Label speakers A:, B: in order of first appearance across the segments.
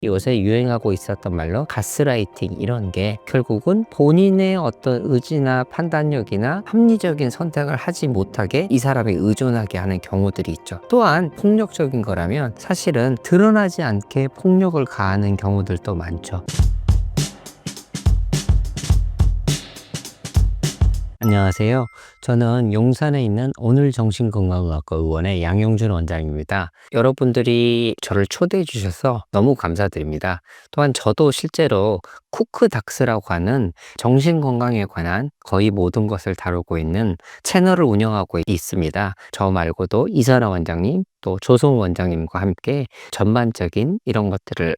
A: 요새 유행하고 있었던 말로 가스라이팅 이런 게 결국은 본인의 어떤 의지나 판단력이나 합리적인 선택을 하지 못하게 이 사람에 의존하게 하는 경우들이 있죠. 또한 폭력적인 거라면 사실은 드러나지 않게 폭력을 가하는 경우들도 많죠. 안녕하세요. 저는 용산에 있는 오늘정신건강의학과 의원의 양용준 원장입니다. 여러분들이 저를 초대해 주셔서 너무 감사드립니다. 또한 저도 실제로 쿠크닥스라고 하는 정신건강에 관한 거의 모든 것을 다루고 있는 채널을 운영하고 있습니다. 저 말고도 이선아 원장님, 또 조성 원장님과 함께 전반적인 이런 것들을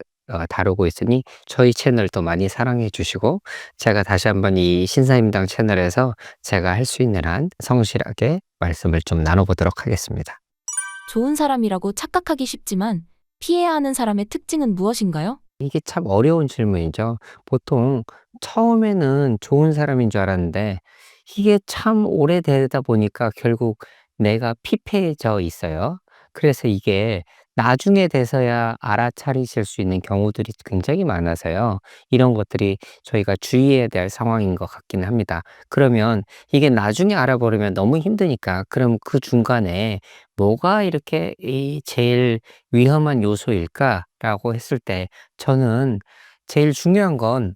A: 다루고 있으니 저희 채널도 많이 사랑해 주시고, 제가 다시 한번 이 신사임당 채널에서 제가 할 수 있는 한 성실하게 말씀을 좀 나눠보도록 하겠습니다.
B: 좋은 사람이라고 착각하기 쉽지만 피해야 하는 사람의 특징은 무엇인가요?
A: 이게 참 어려운 질문이죠. 보통 처음에는 좋은 사람인 줄 알았는데 이게 참 오래되다 보니까 결국 내가 피폐해져 있어요. 그래서 이게 나중에 돼서야 알아차리실 수 있는 경우들이 굉장히 많아서요. 이런 것들이 저희가 주의해야 될 상황인 것 같기는 합니다. 그러면 이게 나중에 알아버리면 너무 힘드니까 그럼 그 중간에 뭐가 이렇게 제일 위험한 요소일까라고 했을 때, 저는 제일 중요한 건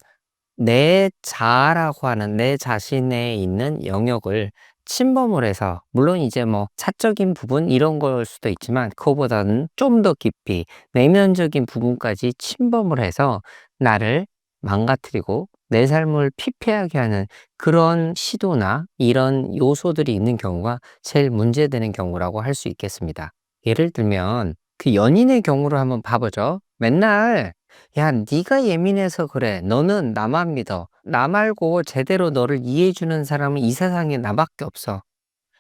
A: 내 자아라고 하는 내 자신에 있는 영역을 침범을 해서, 물론 이제 뭐 사적인 부분 이런 걸 수도 있지만 그거보다는 좀 더 깊이 내면적인 부분까지 침범을 해서 나를 망가뜨리고 내 삶을 피폐하게 하는 그런 시도나 이런 요소들이 있는 경우가 제일 문제되는 경우라고 할 수 있겠습니다. 예를 들면 그 연인의 경우를 한번 봐보죠. 맨날 "야, 네가 예민해서 그래. 너는 나만 믿어. 나 말고 제대로 너를 이해해 주는 사람은 이 세상에 나밖에 없어.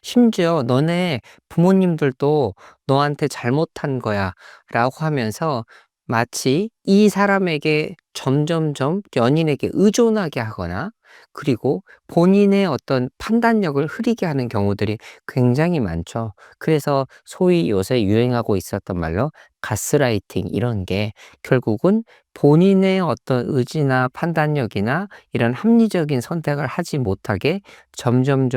A: 심지어 너네 부모님들도 너한테 잘못한 거야." 라고 하면서 마치 이 사람에게 점점점 연인에게 의존하게 하거나, 그리고 본인의 어떤 판단력을 흐리게 하는 경우들이 굉장히 많죠. 그래서 소위 요새 유행하고 있었던 말로 가스라이팅 이런 게 결국은 본인의 어떤 의지나 판단력이나 이런 합리적인 선택을 하지 못하게 점점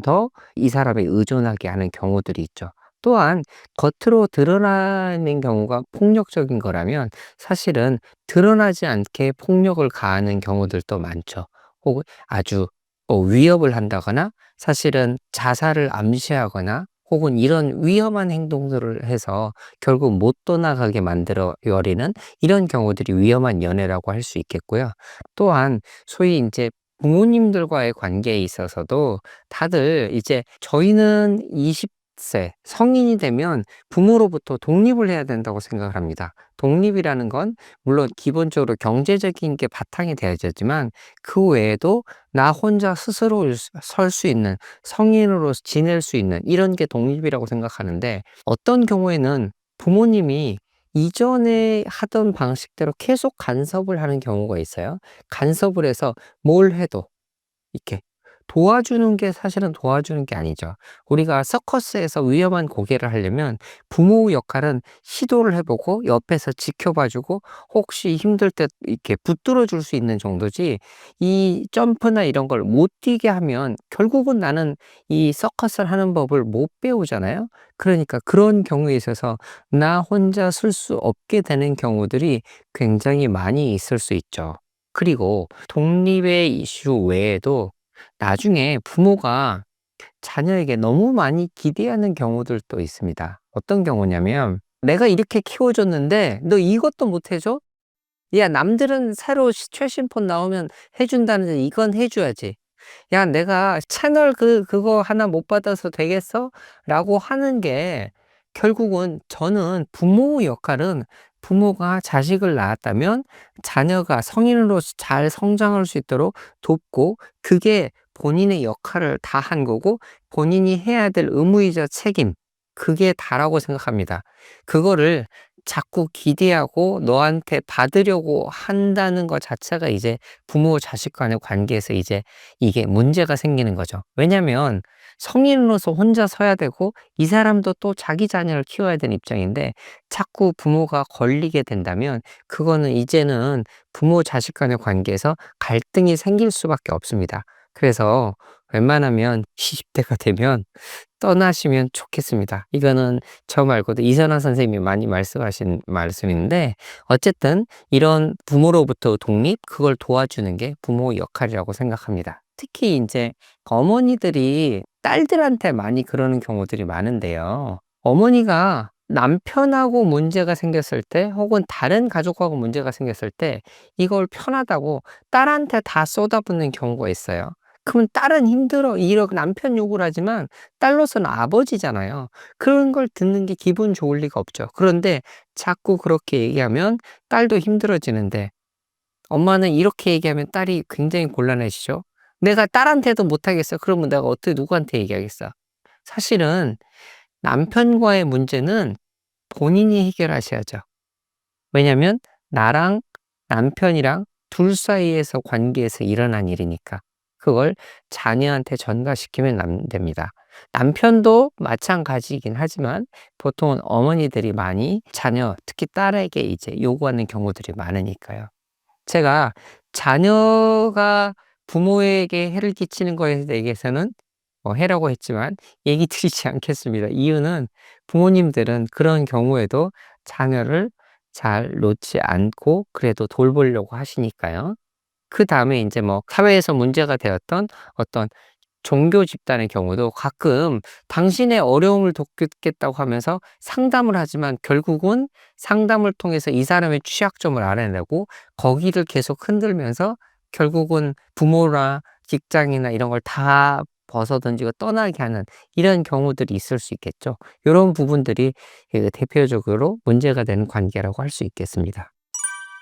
A: 더 이 사람에 의존하게 하는 경우들이 있죠. 또한 겉으로 드러나는 경우가 폭력적인 거라면 사실은 드러나지 않게 폭력을 가하는 경우들도 많죠. 혹은 아주 위협을 한다거나, 사실은 자살을 암시하거나, 혹은 이런 위험한 행동들을 해서 결국 못 떠나가게 만들어 버리는 이런 경우들이 위험한 연애라고 할 수 있겠고요. 또한 소위 이제 부모님들과의 관계에 있어서도 다들 이제 저희는 20세 성인이 되면 부모로부터 독립을 해야 된다고 생각을 합니다. 독립이라는 건 물론 기본적으로 경제적인 게 바탕이 되어야지만 그 외에도 나 혼자 스스로 설 수 있는, 성인으로 지낼 수 있는 이런 게 독립이라고 생각하는데, 어떤 경우에는 부모님이 이전에 하던 방식대로 계속 간섭을 하는 경우가 있어요. 간섭을 해서 뭘 해도 이렇게 도와주는 게 사실은 도와주는 게 아니죠. 우리가 서커스에서 위험한 고개를 하려면 부모 역할은 시도를 해 보고 옆에서 지켜봐 주고 혹시 힘들 때 이렇게 붙들어 줄 수 있는 정도지, 이 점프나 이런 걸 못 뛰게 하면 결국은 나는 이 서커스를 하는 법을 못 배우잖아요. 그러니까 그런 경우에 있어서 나 혼자 쓸 수 없게 되는 경우들이 굉장히 많이 있을 수 있죠. 그리고 독립의 이슈 외에도 나중에 부모가 자녀에게 너무 많이 기대하는 경우들도 있습니다. 어떤 경우냐면 "내가 이렇게 키워줬는데 너 이것도 못 해줘? 야, 남들은 새로 최신 폰 나오면 해 준다는데 이건 해 줘야지. 야, 내가 채널 그거 하나 못 받아서 되겠어?" 라고 하는 게, 결국은 저는 부모 역할은, 부모가 자식을 낳았다면 자녀가 성인으로 잘 성장할 수 있도록 돕고, 그게 본인의 역할을 다 한 거고 본인이 해야 될 의무이자 책임, 그게 다라고 생각합니다. 그거를 자꾸 기대하고 너한테 받으려고 한다는 것 자체가 이제 부모 자식 간의 관계에서 이제 이게 문제가 생기는 거죠. 왜냐면 성인으로서 혼자 서야 되고 이 사람도 또 자기 자녀를 키워야 되는 입장인데 자꾸 부모가 걸리게 된다면 그거는 이제는 부모 자식 간의 관계에서 갈등이 생길 수밖에 없습니다. 그래서 웬만하면 20대가 되면 떠나시면 좋겠습니다. 이거는 저 말고도 이선화 선생님이 많이 말씀하신 말씀인데 어쨌든 이런 부모로부터 독립 그걸 도와주는 게 부모의 역할이라고 생각합니다. 특히 인제 어머니들이 딸들한테 많이 그러는 경우들이 많은데요. 어머니가 남편하고 문제가 생겼을 때 혹은 다른 가족하고 문제가 생겼을 때 이걸 편하다고 딸한테 다 쏟아붓는 경우가 있어요. 그러면 딸은 힘들어 이러고 남편 욕을 하지만 딸로서는 아버지잖아요. 그런 걸 듣는 게 기분 좋을 리가 없죠. 그런데 자꾸 그렇게 얘기하면 딸도 힘들어지는데 엄마는 이렇게 얘기하면 딸이 굉장히 곤란해지죠. "내가 딸한테도 못하겠어." 그러면 내가 어떻게 누구한테 얘기하겠어. 사실은 남편과의 문제는 본인이 해결하셔야죠. 왜냐면 나랑 남편이랑 둘 사이에서 관계에서 일어난 일이니까. 그걸 자녀한테 전가시키면 안 됩니다. 남편도 마찬가지이긴 하지만 보통은 어머니들이 많이 자녀, 특히 딸에게 이제 요구하는 경우들이 많으니까요. 제가 자녀가 부모에게 해를 끼치는 거에 대해서는 해라고 했지만 얘기 드리지 않겠습니다. 이유는 부모님들은 그런 경우에도 자녀를 잘 놓지 않고 그래도 돌보려고 하시니까요. 그다음에 인제 뭐 사회에서 문제가 되었던 어떤 종교 집단의 경우도 가끔 당신의 어려움을 돕겠다고 하면서 상담을 하지만 결국은 상담을 통해서 이 사람의 취약점을 알아내고 거기를 계속 흔들면서 결국은 부모나 직장이나 이런 걸 다 벗어던지고 떠나게 하는 이런 경우들이 있을 수 있겠죠. 요런 부분들이 대표적으로 문제가 되는 관계라고 할 수 있겠습니다.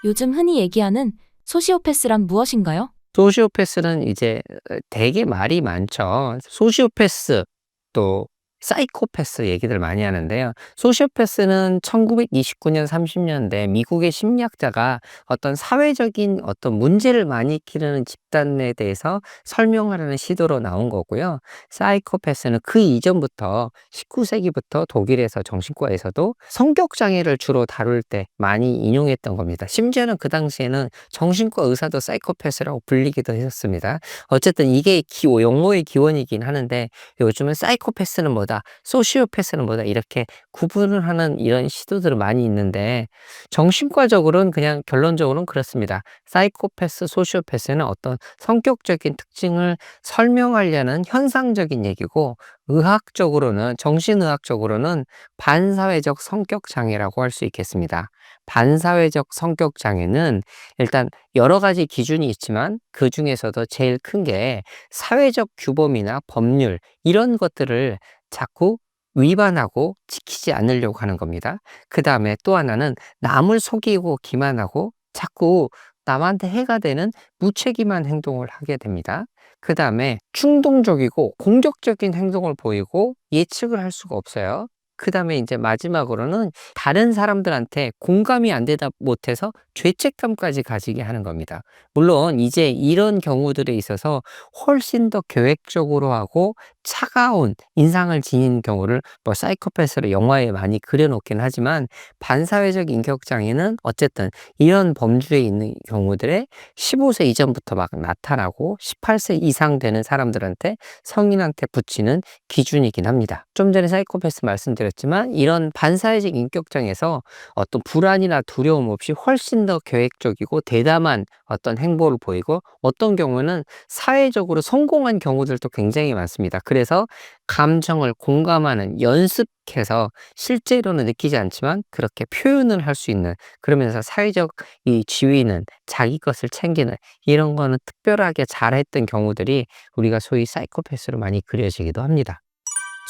B: 요즘 흔히 얘기하는 소시오패스란 무엇인가요?
A: 소시오패스는 이제 되게 말이 많죠. 소시오패스 또 사이코패스 얘기들 많이 하는데요. 소시오패스는 1929년 30년대 미국의 심리학자가 어떤 사회적인 어떤 문제를 많이 일으키는 집단에 대해서 설명하려는 시도로 나온 거고요. 사이코패스는 그 이전부터 19세기부터 독일에서 정신과에서도 성격 장애를 주로 다룰 때 많이 인용했던 겁니다. 심지어는 그 당시에는 정신과 의사도 사이코패스라고 불리기도 했었습니다. 어쨌든 이게 용어의 기원이긴 하는데 요즘은 사이코패스는 뭐다, 소시오패스는 뭐다 이렇게 구분을 하는 이런 시도들은 많이 있는데 정신과적으로는 그냥 결론적으로는 그렇습니다. 사이코패스, 소시오패스는 어떤 성격적인 특징을 설명하려는 현상적인 얘기고 의학적으로는 정신의학적으로는 반사회적 성격 장애라고 할 수 있겠습니다. 반사회적 성격 장애는 일단 여러 가지 기준이 있지만 그중에서도 제일 큰 게 사회적 규범이나 법률 이런 것들을 자꾸 위반하고 지키지 않으려고 하는 겁니다. 그다음에 또 하나는 남을 속이고 기만하고 자꾸 남한테 해가 되는 무책임한 행동을 하게 됩니다. 그다음에 충동적이고 공격적인 행동을 보이고 예측을 할 수가 없어요. 그다음에 이제 마지막으로는 다른 사람들한테 공감이 안 되다 못해서 죄책감까지 가지게 하는 겁니다. 물론 이제 이런 경우들에 있어서 훨씬 더 계획적으로 하고 차가운 인상을 지닌 경우를 뭐 사이코패스로 영화에 많이 그려 놓긴 하지만 반사회적 인격 장애는 어쨌든 이런 범주에 있는 경우들에 15세 이전부터 막 나타나고 18세 이상 되는 사람들한테 성인한테 붙이는 기준이긴 합니다. 좀 전에 사이코패스 말씀드렸지만 이런 반사회적 인격장애에서 어떤 불안이나 두려움 없이 훨씬 더 계획적이고 대담한 어떤 행보를 보이고 어떤 경우는 사회적으로 성공한 경우들도 굉장히 많습니다. 그래서 감정을 공감하는 연습해서 실제로는 느끼지 않지만 그렇게 표현을 할 수 있는 그러면서 사회적 이 지위는 자기 것을 챙기는 이런 거는 특별하게 잘했던 경우들이 우리가 소위 사이코패스로 많이 그려지기도 합니다.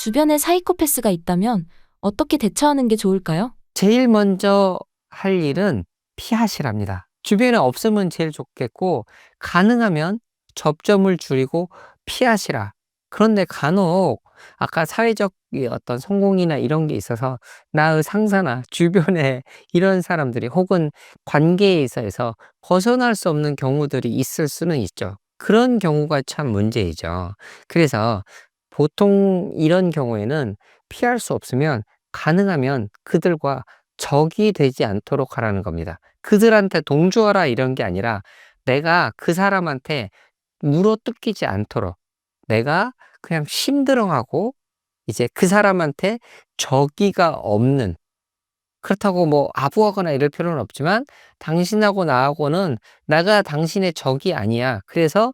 B: 주변에 사이코패스가 있다면 어떻게 대처하는 게 좋을까요?
A: 제일 먼저 할 일은 피하시랍니다. 주변에 없으면 제일 좋겠고 가능하면 접점을 줄이고 피하시라. 그런데 간혹 아까 사회적 이 어떤 성공이나 이런 게 있어서 나의 상사나 주변에 이런 사람들이 혹은 관계에 있어서 벗어날 수 없는 경우들이 있을 수는 있죠. 그런 경우가 참 문제이죠. 그래서 보통 이런 경우에는 피할 수 없으면 가능하면 그들과 적이 되지 않도록 하라는 겁니다. 그들한테 동조하라 이런 게 아니라 내가 그 사람한테 물어뜯기지 않도록 내가 그냥 심드렁하고 이제 그 사람한테 적의가 없는, 그렇다고 뭐 아부하거나 이럴 필요는 없지만 당신하고 나하고는 내가 당신의 적이 아니야. 그래서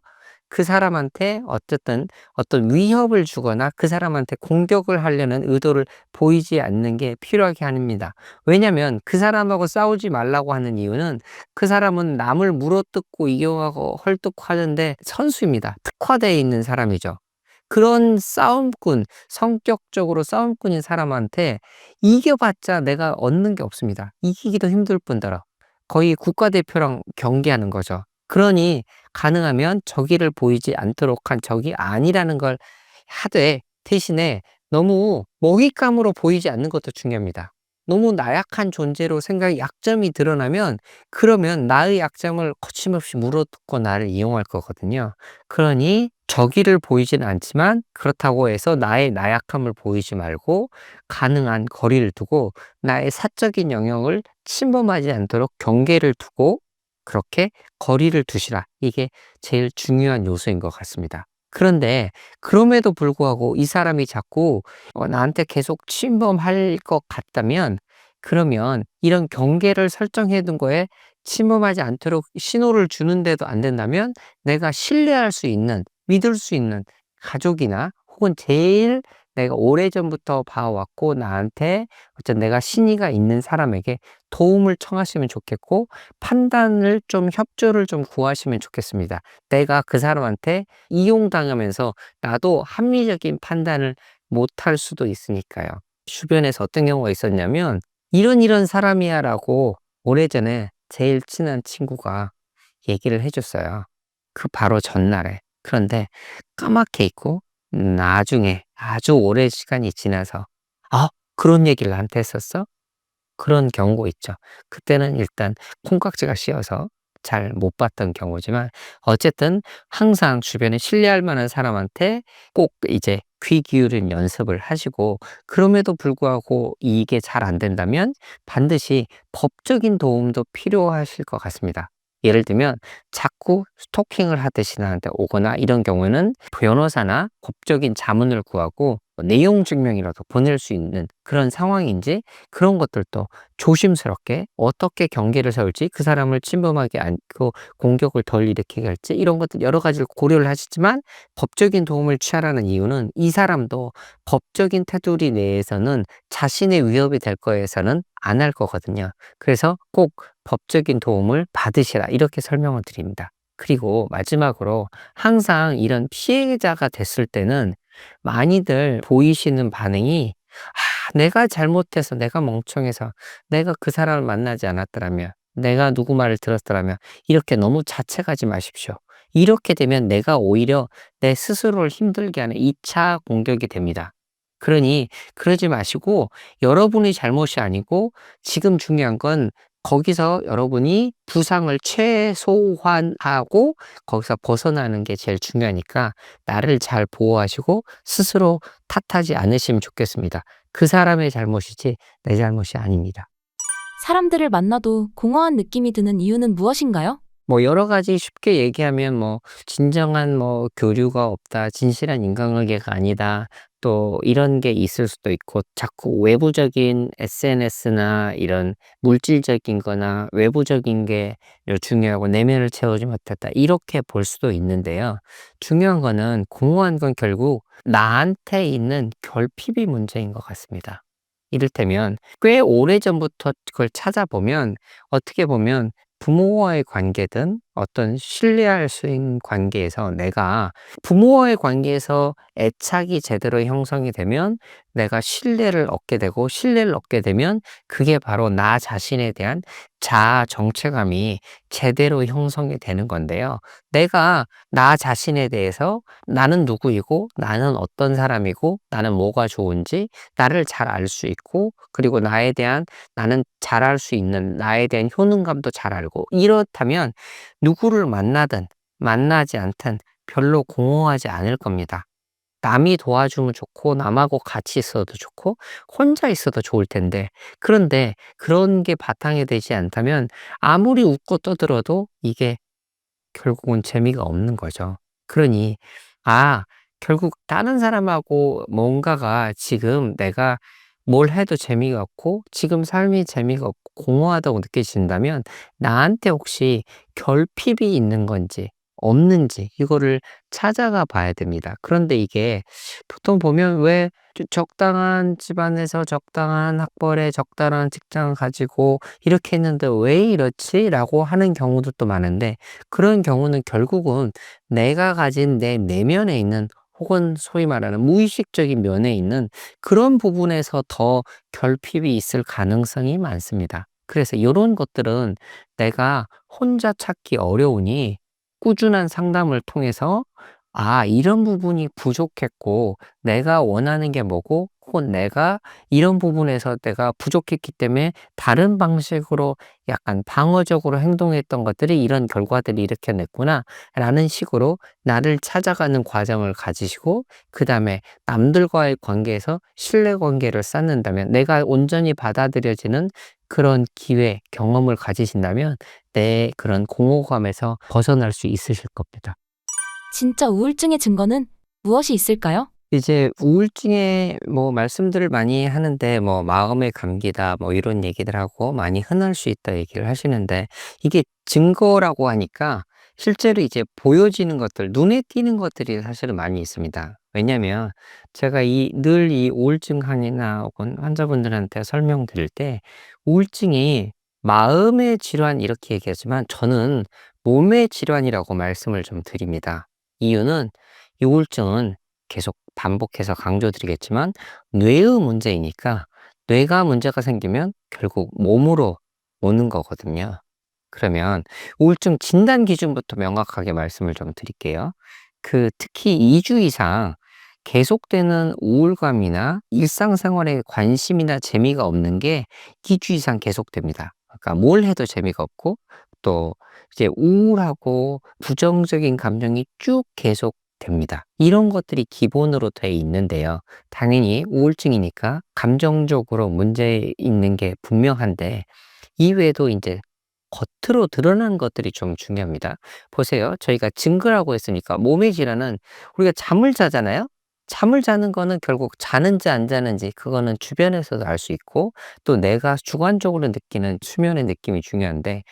A: 그 사람한테 어쨌든 어떤 위협을 주거나 그 사람한테 공격을 하려는 의도를 보이지 않는 게 필요하게 합니다. 왜냐면 그 사람하고 싸우지 말라고 하는 이유는 그 사람은 남을 물어뜯고 이용하고 헐뜯고하는데 선수입니다. 특화되어 있는 사람이죠. 그런 싸움꾼, 성격적으로 싸움꾼인 사람한테 이겨봤자 내가 얻는 게 없습니다. 이기기도 힘들 뿐더러 거의 국가대표랑 경기하는 거죠. 그러니 가능하면 적의를 보이지 않도록 한 적이 아니라는 걸 하되, 대신에 너무 먹잇감으로 보이지 않는 것도 중요합니다. 너무 나약한 존재로 생각이 약점이 드러나면 그러면 나의 약점을 거침없이 물어뜯고 나를 이용할 거거든요. 그러니 적의를 보이진 않지만 그렇다고 해서 나의 나약함을 보이지 말고 가능한 거리를 두고 나의 사적인 영역을 침범하지 않도록 경계를 두고 그렇게 거리를 두시라. 이게 제일 중요한 요소인 것 같습니다. 그런데 그럼에도 불구하고 이 사람이 자꾸 나한테 계속 침범할 것 같다면 그러면 이런 경계를 설정해 둔 거에 침범하지 않도록 신호를 주는데도 안 된다면 내가 신뢰할 수 있는, 믿을 수 있는 가족이나 혹은 제일 내가 오래전부터 봐왔고 나한테 어떤 내가 신의가 있는 사람에게 도움을 청하시면 좋겠고 판단을 좀 협조를 좀 구하시면 좋겠습니다. 내가 그 사람한테 이용당하면서 나도 합리적인 판단을 못할 수도 있으니까요. 주변에서 어떤 경우가 있었냐면 "이런 사람이야"라고 오래전에 제일 친한 친구가 얘기를 해 줬어요. 그 바로 전날에. 그런데 까맣게 잊고 나중에 아주 오랜 시간이 지나서 "아 그런 얘기를 나한테 했었어?" 그런 경우가 있죠. 그때는 일단 콩깍지가 씌어서 잘 못 봤던 경우지만 어쨌든 항상 주변에 신뢰할 만한 사람한테 꼭 이제 귀 기울이는 연습을 하시고, 그럼에도 불구하고 이게 잘 안 된다면 반드시 법적인 도움도 필요하실 것 같습니다. 예를 들면 자꾸 스토킹을 하듯이 나한테 오거나 이런 경우에는 변호사나 법적인 자문을 구하고 내용 증명이라도 보낼 수 있는 그런 상황인지, 그런 것들도 조심스럽게 어떻게 경계를 세울지, 그 사람을 침범하지 않고 공격을 덜 일으키게 할지, 이런 것들 여러 가지를 고려를 하시지만 법적인 도움을 취하라는 이유는 이 사람도 법적인 테두리 내에서는 자신의 위협이 될 거에서는 안 할 거거든요. 그래서 꼭 법적인 도움을 받으시라 이렇게 설명을 드립니다. 그리고 마지막으로 항상 이런 피해자가 됐을 때는 많이들 보이시는 반응이 '아 내가 잘못해서 내가 멍청해서 내가 그 사람을 만나지 않았더라면 내가 누구 말을 들었더라면.' 이렇게 너무 자책하지 마십시오. 이렇게 되면 내가 오히려 내 스스로를 힘들게 하는 2차 공격이 됩니다. 그러니 그러지 마시고 여러분의 잘못이 아니고 지금 중요한 건 거기서 여러분이 부상을 최소화하고 거기서 벗어나는 게 제일 중요하니까 나를 잘 보호하시고 스스로 탓하지 않으시면 좋겠습니다. 그 사람의 잘못이지 내 잘못이 아닙니다.
B: 사람들을 만나도 공허한 느낌이 드는 이유는 무엇인가요?
A: 뭐 여러 가지 쉽게 얘기하면 뭐 진정한 뭐 교류가 없다, 진실한 인간관계가 아니다, 또 이런 게 있을 수도 있고 자꾸 외부적인 SNS나 이런 물질적인 거나 외부적인 게 중요하고 내면을 채우지 못했다, 이렇게 볼 수도 있는데요. 중요한 거는 공허한 건 결국 나한테 있는 결핍이 문제인 것 같습니다. 이를테면 꽤 오래전부터 그걸 찾아보면 어떻게 보면 부모와의 관계든 어떤 신뢰할 수 있는 관계에서 내가 부모와의 관계에서 애착이 제대로 형성이 되면 내가 신뢰를 얻게 되고 신뢰를 얻게 되면 그게 바로 나 자신에 대한 자아 정체감이 제대로 형성이 되는 건데요. 내가 나 자신에 대해서 나는 누구이고 나는 어떤 사람이고 나는 뭐가 좋은지 나를 잘 알 수 있고 그리고 나에 대한 나는 잘할 수 있는 나에 대한 효능감도 잘 알고 이렇다면 누구를 만나든 만나지 않든 별로 공허하지 않을 겁니다. 남이 도와주면 좋고 남하고 같이 있어도 좋고 혼자 있어도 좋을 텐데 그런데 그런 게 바탕이 되지 않다면 아무리 웃고 떠들어도 이게 결국은 재미가 없는 거죠. 그러니 아 결국 다른 사람하고 뭔가가 지금 내가 뭘 해도 재미가 없고 지금 삶이 재미가 없고 공허하다고 느껴진다면 나한테 혹시 결핍이 있는 건지 없는지 이거를 찾아가 봐야 됩니다. 그런데 이게 보통 보면 왜 적당한 집안에서 적당한 학벌에 적당한 직장을 가지고 이렇게 했는데 '왜 이렇지?'라고 하는 경우도 많은데 그런 경우는 결국은 내가 가진 내 내면에 있는 혹은 소위 말하는 무의식적인 면에 있는 그런 부분에서 더 결핍이 있을 가능성이 많습니다. 그래서 요런 것들은 내가 혼자 찾기 어려우니 꾸준한 상담을 통해서 이런 부분이 부족했고 내가 원하는 게 뭐고 혹은 내가 이런 부분에서 내가 부족했기 때문에 다른 방식으로 약간 방어적으로 행동했던 것들이 이런 결과들이 일으켜 냈구나'라는 식으로 나를 찾아가는 과정을 가지시고 그다음에 남들과의 관계에서 신뢰 관계를 쌓는다면 내가 온전히 받아들여지는 그런 기회, 경험을 가지신다면 내 그런 공허감에서 벗어날 수 있으실 겁니다.
B: 진짜 우울증의 증거는 무엇이 있을까요?
A: 이제 우울증에 뭐 말씀들을 많이 하는데 뭐 "마음의 감기다." 뭐 이런 얘기들 하고 많이 흔할 수 있다 얘기를 하시는데 이게 증거라고 하니까 실제로 이제 보여지는 것들 눈에 띄는 것들이 사실은 많이 있습니다. 왜냐면 제가 늘 이 우울증 환이나 혹은 환자분들한테 설명드릴 때 우울증이 마음의 질환 이렇게 얘기하지만 저는 몸의 질환이라고 말씀을 좀 드립니다. 이유는 이 우울증은 계속 반복해서 강조드리겠지만 뇌의 문제이니까 뇌가 문제가 생기면 결국 몸으로 오는 거거든요. 그러면 우울증 진단 기준부터 명확하게 말씀을 좀 드릴게요. 특히 2주 이상 계속되는 우울감이나 일상생활에 관심이나 재미가 없는 게 2주 이상 계속됩니다. 그러니까 뭘 해도 재미가 없고 또 이제 우울하고 부정적인 감정이 쭉 계속됩니다. 이런 것들이 기본으로 돼 있는데요. 당연히 우울증이니까 감정적으로 문제 있는 게 분명한데 이외에도 이제 겉으로 드러나는 것들이 좀 중요합니다. 보세요. 저희가 증거라고 했으니까 몸의 질환은 우리가 잠을 자잖아요. 잠을 자는 거는 결국 자는지 안 자는지 그거는 주변에서도 알 수 있고 또 내가 주관적으로 느끼는 수면의 느낌이 중요한데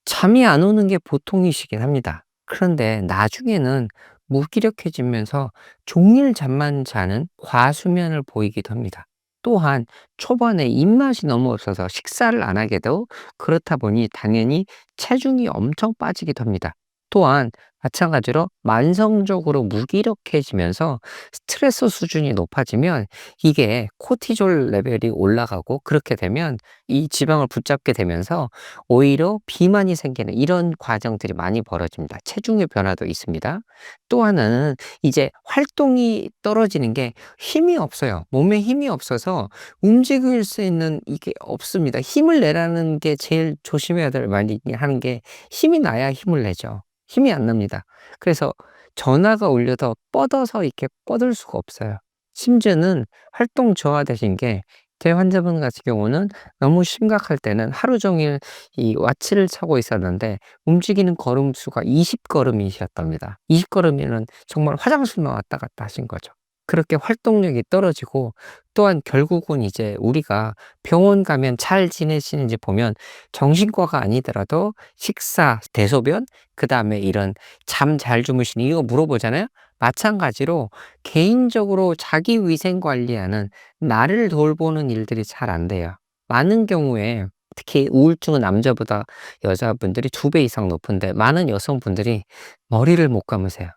A: 잠이 안 오는 게 보통이시긴 합니다. 그런데 나중에는 무기력해지면서 종일 잠만 자는 과수면을 보이기도 합니다. 또한 초반에 입맛이 너무 없어서 식사를 안 하게도 그렇다 보니 당연히 체중이 엄청 빠지기도 합니다. 또한 마찬가지로 만성적으로 무기력해지면서 스트레스 수준이 높아지면 이게 코티졸 레벨이 올라가고 그렇게 되면 이 지방을 붙잡게 되면서 오히려 비만이 생기는 이런 과정들이 많이 벌어집니다. 체중의 변화도 있습니다. 또 하나는 이제 활동이 떨어지는 게 힘이 없어요. 몸에 힘이 없어서 움직일 수 있는 이게 없습니다. 힘을 내라는 게 제일 조심해야 될 말이 하는 게 힘이 나야 힘을 내죠. 힘이 안 납니다. 그래서 전화가 울려도 뻗어서 이렇게 뻗을 수가 없어요. 심지어는 활동 저하되신 게 제 환자분 같은 경우는 너무 심각할 때는 하루 종일 이 와치를 차고 있었는데 움직이는 걸음 수가 20 걸음이셨답니다. 20 걸음이면 정말 화장실만 왔다 갔다 하신 거죠. 그렇게 활동력이 떨어지고 또한 결국은 이제 우리가 병원 가면 잘 지내시는지 보면 정신과가 아니더라도 식사, 대소변, 그다음에 이런 잠 잘 주무시니 이거 물어보잖아요. 마찬가지로 개인적으로 자기 위생 관리하는 나를 돌보는 일들이 잘 안 돼요. 많은 경우에 특히 우울증은 남자보다 여자분들이 2배 이상 높은데 많은 여성분들이 머리를 못 감으세요.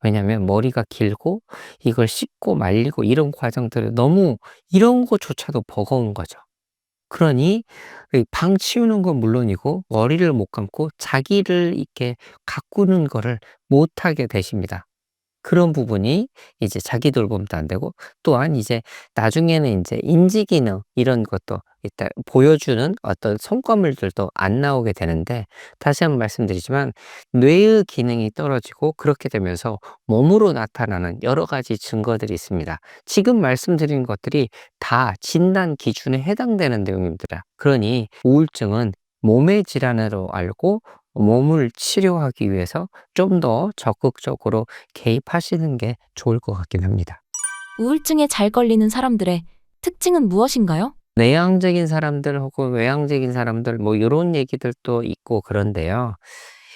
A: 왜냐하면 머리가 길고 이걸 씻고 말리고 이런 과정들을 너무 이런 거조차도 버거운 거죠. 그러니 이 방 치우는 건 물론이고 머리를 못 감고 자기를 이렇게 가꾸는 거를 못하게 되십니다. 그런 부분이 이제 자기 돌봄도 안 되고, 또한 이제 나중에는 인제 인지 기능 이런 것도 일단 보여주는 어떤 성과물들도 안 나오게 되는데, 다시 한번 말씀드리지만 뇌의 기능이 떨어지고 그렇게 되면서 몸으로 나타나는 여러 가지 증거들이 있습니다. 지금 말씀드린 것들이 다 진단 기준에 해당되는 내용입니다. 그러니 우울증은 몸의 질환으로 알고 몸을 치료하기 위해서 좀 더 적극적으로 개입하시는 게 좋을 것 같긴 합니다.
B: 우울증에 잘 걸리는 사람들의 특징은 무엇인가요?
A: 내향적인 사람들 혹은 외향적인 사람들 뭐 요런 얘기들도 있고 그런데요.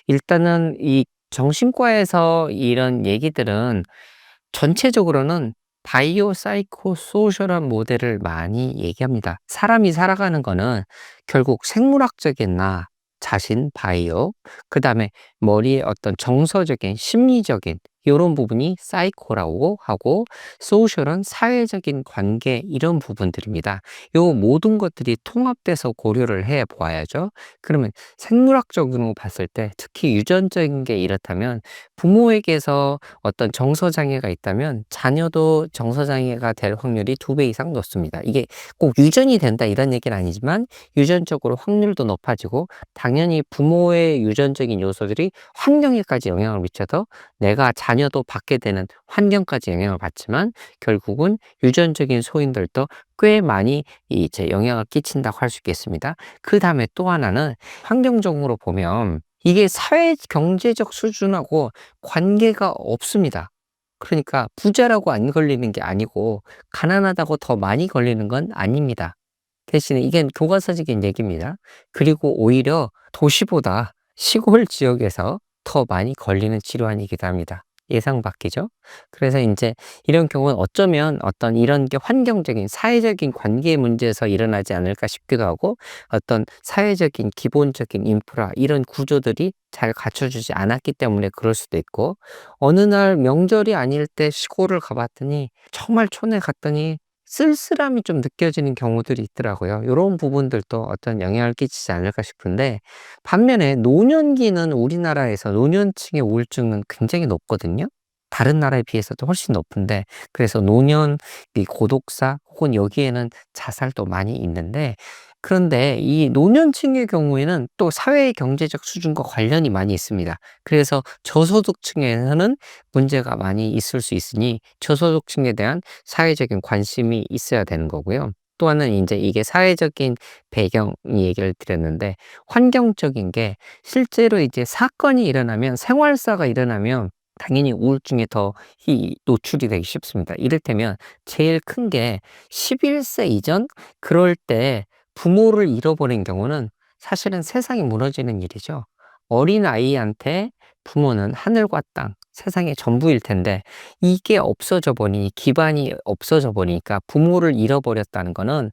A: 일단은 이 정신과에서 이런 얘기들은 전체적으로는 바이오 사이코 소셜한 모델을 많이 얘기합니다. 사람이 살아가는 거는 결국 생물학적인 나 자신 바이오, 그다음에 머리의 어떤 정서적인 심리적인 요런 부분이 사이코라고 하고, 소셜은 사회적인 관계 이런 부분들입니다. 요 모든 것들이 통합돼서 고려를 해 보아야죠. 그러면 생물학적으로 봤을 때 특히 유전적인 게 이렇다면, 부모에게서 어떤 정서 장애가 있다면 자녀도 정서 장애가 될 확률이 2배 이상 높습니다. 이게 꼭 유전이 된다 이런 얘기는 아니지만 유전적으로 확률도 높아지고, 당연히 부모의 유전적인 요소들이 환경에까지 영향을 미쳐서 내가 자녀도 받게 되는 환경까지 영향을 받지만, 결국은 유전적인 소인들도 꽤 많이 이제 영향을 끼친다고 할 수 있겠습니다. 그다음에 또 하나는 환경적으로 보면 이게 사회 경제적 수준하고 관계가 없습니다. 그러니까 부자라고 안 걸리는 게 아니고 가난하다고 더 많이 걸리는 건 아닙니다. 대신에 이게 교과서적인 얘기입니다. 그리고 오히려 도시보다 시골 지역에서 더 많이 걸리는 질환이기도 합니다. 예상 밖이죠. 그래서 인제 이런 경우는 어쩌면 어떤 이런 게 환경적인 사회적인 관계 문제에서 일어나지 않을까 싶기도 하고, 어떤 사회적인 기본적인 인프라 이런 구조들이 잘 갖춰지지 않았기 때문에 그럴 수도 있고, 어느 날 명절이 아닐 때 시골을 가 봤더니 정말 촌에 갔더니 쓸쓸함이 좀 느껴지는 경우들이 있더라고요. 요런 부분들도 어떤 영향을 끼치지 않을까 싶은데, 반면에 노년기는 우리나라에서 노년층의 우울증은 굉장히 높거든요. 다른 나라에 비해서도 훨씬 높은데, 그래서 노년 이 고독사 혹은 여기에는 자살도 많이 있는데, 그런데 이 노년층의 경우에는 또 사회 경제적 수준과 관련이 많이 있습니다. 그래서 저소득층에서는 문제가 많이 있을 수 있으니 저소득층에 대한 사회적인 관심이 있어야 되는 거고요. 또 하나는 인제 이게 사회적인 배경 얘기를 드렸는데, 환경적인 게 실제로 이제 사건이 일어나면, 생활사가 일어나면 당연히 우울증에 더 노출이 되기 쉽습니다. 이를테면 제일 큰 게 11세 이전, 그럴 때 부모를 잃어버린 경우는 사실은 세상이 무너지는 일이죠. 어린아이한테 부모는 하늘과 땅, 세상의 전부일 텐데, 이게 없어져 보니, 기반이 없어져 보니까 부모를 잃어버렸다는 거는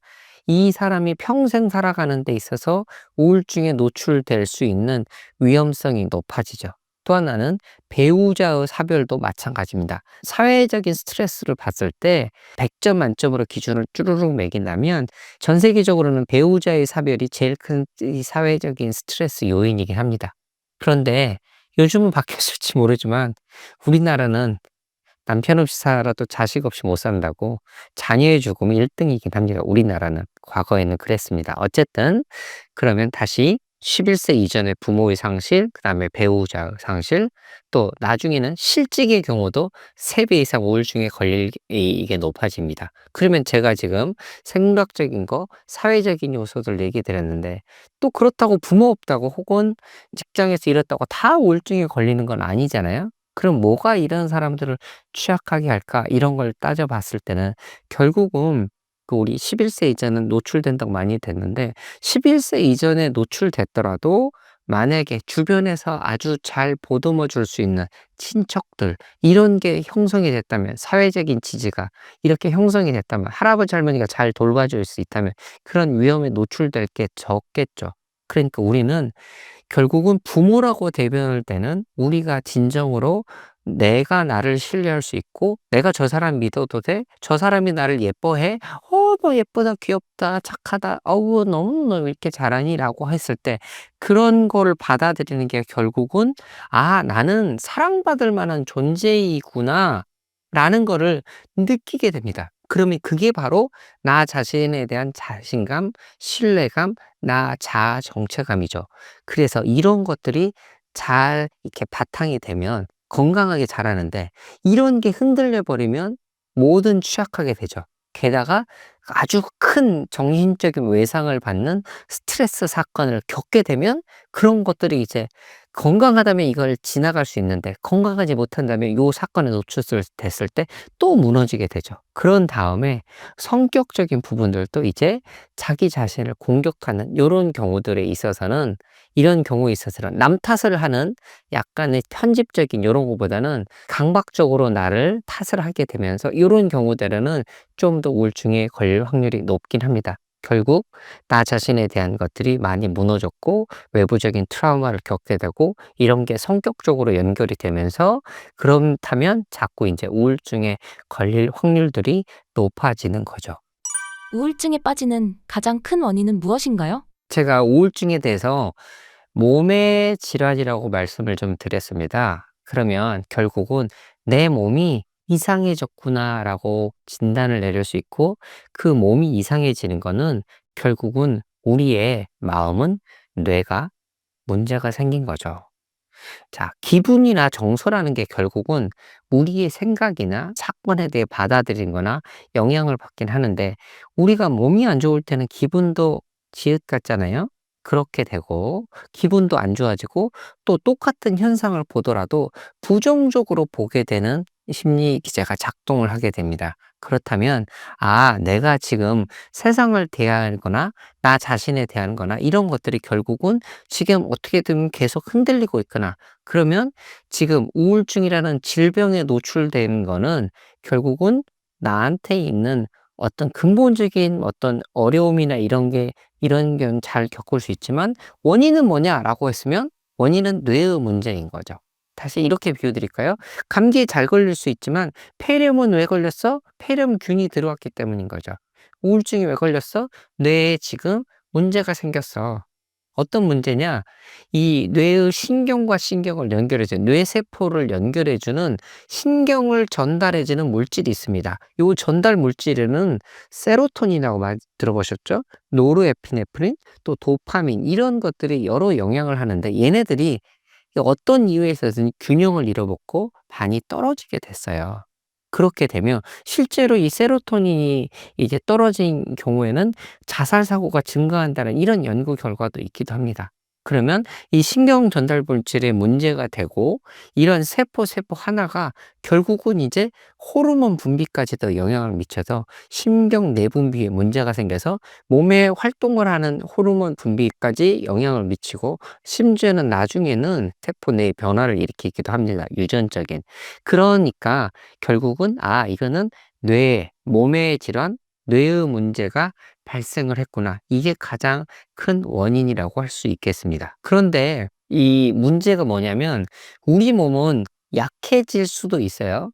A: 이 사람이 평생 살아가는 데 있어서 우울증에 노출될 수 있는 위험성이 높아지죠. 또 하나는 배우자의 사별도 마찬가지입니다. 사회적인 스트레스를 봤을 때 100점 만점으로 기준을 쭈루룩 매긴다면 전 세계적으로는 배우자의 사별이 제일 큰 이 사회적인 스트레스 요인이긴 합니다. 그런데 요즘은 바뀌었을지 모르지만 우리나라는 남편 없이 살아도 자식 없이 못 산다고 자녀의 죽음이 1 등이긴 합니다. 우리나라는. 과거에는 그랬습니다. 어쨌든 그러면 다시 11세 이전의 부모의 상실, 그다음에 배우자의 상실, 또 나중에는 실직의 경우도 3배 이상 우울증에 걸릴 이게 높아집니다. 그러면 제가 지금 생물학적인 거, 사회적인 요소들 얘기 드렸는데, 또 그렇다고 부모 없다고 혹은 직장에서 잃었다고 다 우울증에 걸리는 건 아니잖아요. 그럼 뭐가 이런 사람들을 취약하게 할까? 이런 걸 따져 봤을 때는 결국은 그 우리 11세 이전은 노출된다고 많이 됐는데, 11세 이전에 노출됐더라도 만약에 주변에서 아주 잘 보듬어 줄 수 있는 친척들 이런 게 형성이 됐다면 사회적인 지지가 이렇게 형성이 됐다면 할아버지 할머니가 잘 돌봐줄 수 있다면 그런 위험에 노출될 게 적겠죠. 그러니까 우리는 결국은 부모라고 대변할 때는 우리가 진정으로 내가 나를 신뢰할 수 있고 '내가 저 사람 믿어도 돼? 저 사람이 나를 예뻐해? 너 예쁘다. 귀엽다. 착하다. 어우 너무 이렇게 잘하니?'라고 했을 때 그런 거를 받아들이는 게 결국은 '아 나는 사랑받을 만한 존재이구나.'라는 거를 느끼게 됩니다. 그러면 그게 바로 나 자신에 대한 자신감, 신뢰감, 나 자아 정체감이죠. 그래서 이런 것들이 잘 이렇게 바탕이 되면 건강하게 자라는데 이런 게 흔들려 버리면 뭐든 취약하게 되죠. 게다가 아주 큰 정신적인 외상을 받는 스트레스 사건을 겪게 되면 그런 것들이 이제 건강하다면 이걸 지나갈 수 있는데 건강하지 못한다면 요 사건에 노출됐을 때 또 무너지게 되죠. 그런 다음에 성격적인 부분들도 이제 자기 자신을 공격하는 요런 경우들에 있어서는 이런 경우에 있어서는 남 탓을 하는 약간의 편집적인 요런 거보다는 강박적으로 나를 탓을 하게 되면서 요런 경우들에는 좀 더 우울증에 걸릴 확률이 높긴 합니다. 결국 나 자신에 대한 것들이 많이 무너졌고 외부적인 트라우마를 겪게 되고 이런 게 성격적으로 연결이 되면서 그렇다면 자꾸 이제 우울증에 걸릴 확률들이 높아지는 거죠.
B: 우울증에 빠지는 가장 큰 원인은 무엇인가요?
A: 제가 우울증에 대해서 몸의 질환이라고 말씀을 좀 드렸습니다. 그러면 결국은 '내 몸이 이상해졌구나.'라고 진단을 내릴 수 있고 그 몸이 이상해지는 거는 결국은 우리의 마음은 뇌가 문제가 생긴 거죠. 자, 기분이나 정서라는 게 결국은 우리의 생각이나 사건에 대해 받아들인 거나 영향을 받긴 하는데 우리가 몸이 안 좋을 때는 기분도 지읒 같잖아요. 그렇게 되고 기분도 안 좋아지고 또 똑같은 현상을 보더라도 부정적으로 보게 되는 심리 기제가 작동을 하게 됩니다. 그렇다면 아, 내가 지금 세상을 대하거나 나 자신에 대한 거나 이런 것들이 결국은 지금 어떻게든 계속 흔들리고 있거나 그러면 지금 우울증이라는 질병에 노출된 거는 결국은 나한테 있는 어떤 근본적인 어떤 어려움이나 이런 게 잘 겪을 수 있지만 "원인은 뭐냐?"라고 했으면 원인은 뇌의 문제인 거죠. 다시 이렇게 비유 드릴까요? 감기에 잘 걸릴 수 있지만 폐렴은 왜 걸렸어? 폐렴균이 들어왔기 때문인 거죠. 우울증이 왜 걸렸어? 뇌에 지금 문제가 생겼어. 어떤 문제냐? 이 뇌의 신경과 신경을 연결해 주는 뇌세포를 연결해 주는 신경을 전달해 주는 물질이 있습니다. 요 전달 물질에는 세로토닌이라고 많이 들어보셨죠? 노르에피네프린, 또 도파민 이런 것들이 여러 영향을 하는데 얘네들이 어떤 이유에 있어서든 균형을 잃어먹고 많이 떨어지게 됐어요. 그렇게 되면 실제로 이 세로토닌이 이제 떨어진 경우에는 자살 사고가 증가한다는 이런 연구 결과도 있기도 합니다. 그러면 이 신경 전달 물질에 문제가 되고 이런 세포 하나가 결국은 이제 호르몬 분비까지도 영향을 미쳐서 신경 내분비에 문제가 생겨서 몸에 활동을 하는 호르몬 분비까지 영향을 미치고 심지어는 나중에는 세포 내 변화를 일으키기도 합니다. 유전적인. 그러니까 결국은 아 이거는 몸의 질환, 뇌의 문제가 발생을 했구나. 이게 가장 큰 원인이라고 할 수 있겠습니다. 그런데 이 문제가 뭐냐면 우리 몸은 약해질 수도 있어요.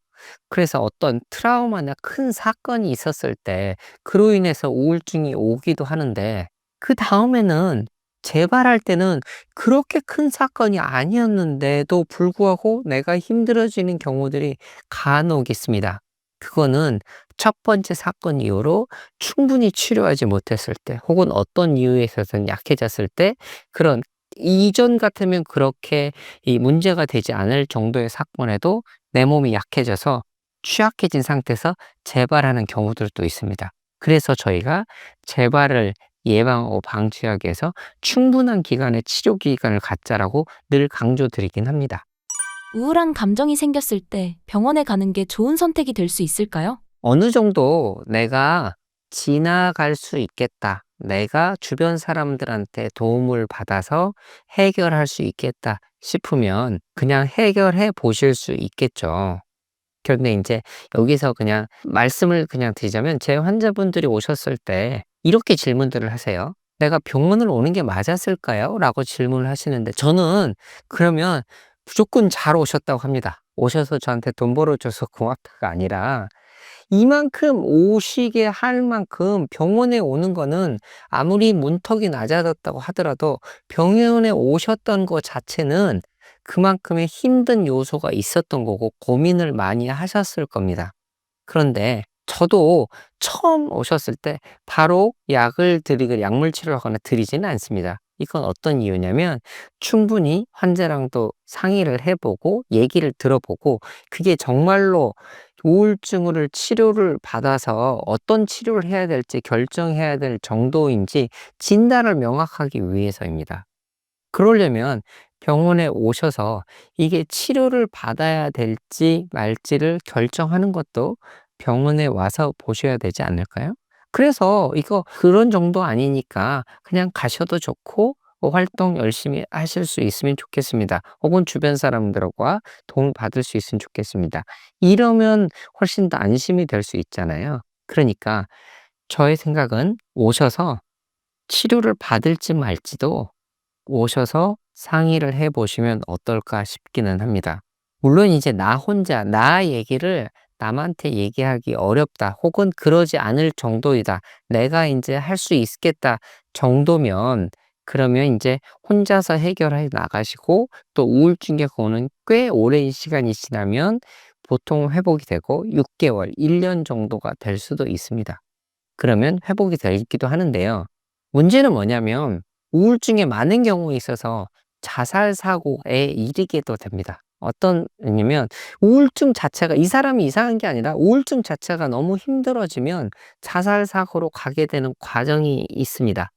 A: 그래서 어떤 트라우마나 큰 사건이 있었을 때 그로 인해서 우울증이 오기도 하는데 그다음에는 재발할 때는 그렇게 큰 사건이 아니었는데도 불구하고 내가 힘들어지는 경우들이 간혹 있습니다. 그거는 첫 번째 사건 이후로 충분히 치료하지 못했을 때 혹은 어떤 이유에 있어서는 약해졌을 때 그런 이전 같으면 그렇게 이 문제가 되지 않을 정도의 사건에도 내 몸이 약해져서 취약해진 상태에서 재발하는 경우들도 있습니다. 그래서 저희가 재발을 예방하고 방지하기 위해서 충분한 기간의 치료 기간을 갖자라고 늘 강조드리긴 합니다.
B: 우울한 감정이 생겼을 때 병원에 가는 게 좋은 선택이 될 수 있을까요?
A: 어느 정도 '내가 지나갈 수 있겠다. 내가 주변 사람들한테 도움을 받아서 해결할 수 있겠다 싶으면 그냥 해결해 보실 수 있겠죠. 그런데 인제 여기서 그냥 말씀을 그냥 드리자면 제 환자분들이 오셨을 때 이렇게 질문들을 하세요. "내가 병원을 오는 게 맞았을까요?" 라고 질문을 하시는데 저는 그러면 무조건 잘 오셨다고 합니다. 오셔서 저한테 돈 벌어줘서 고맙다가 아니라 이만큼 오시게 할 만큼 병원에 오는 거는 아무리 문턱이 낮아졌다고 하더라도 병원에 오셨던 거 자체는 그만큼의 힘든 요소가 있었던 거고 고민을 많이 하셨을 겁니다. 그런데 저도 처음 오셨을 때 바로 약을 드리고 약물 치료를 하거나 드리지는 않습니다. 이건 어떤 이유냐면 충분히 환자랑도 상의를 해 보고 얘기를 들어보고 그게 정말로 우울증을 치료를 받아서 어떤 치료를 해야 될지 결정해야 될 정도인지 진단을 명확하기 위해서입니다. 그러려면 병원에 오셔서 이게 치료를 받아야 될지 말지를 결정하는 것도 병원에 와서 보셔야 되지 않을까요? 그래서 이거 그런 정도 아니니까 그냥 가셔도 좋고 활동 열심히 하실 수 있으면 좋겠습니다. 혹은 주변 사람들과 도움 받을 수 있으면 좋겠습니다. 이러면 훨씬 더 안심이 될 수 있잖아요. 그러니까 저의 생각은 오셔서 치료를 받을지 말지도 오셔서 상의를 해 보시면 어떨까 싶기는 합니다. 물론 이제 나 혼자 나 얘기를 남한테 얘기하기 어렵다 혹은 그러지 않을 정도이다. 내가 인제 할 수 있겠다 정도면 그러면 인제 혼자서 해결해 나가시고 또 우울증의 고는 꽤 오랜 시간이 지나면 보통 회복이 되고 6개월, 1년 정도가 될 수도 있습니다. 그러면 회복이 되기도 하는데요. 문제는 뭐냐면 우울증에 많은 경우에 있어서 자살 사고에 이르게도 됩니다. 어떤 왜냐면 우울증 자체가 이 사람이 이상한 게 아니라 우울증 자체가 너무 힘들어지면 자살 사고로 가게 되는 과정이 있습니다.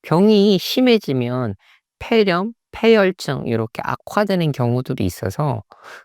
A: 병이 심해지면 폐렴, 폐혈증 이렇게 악화되는 경우들이 있어서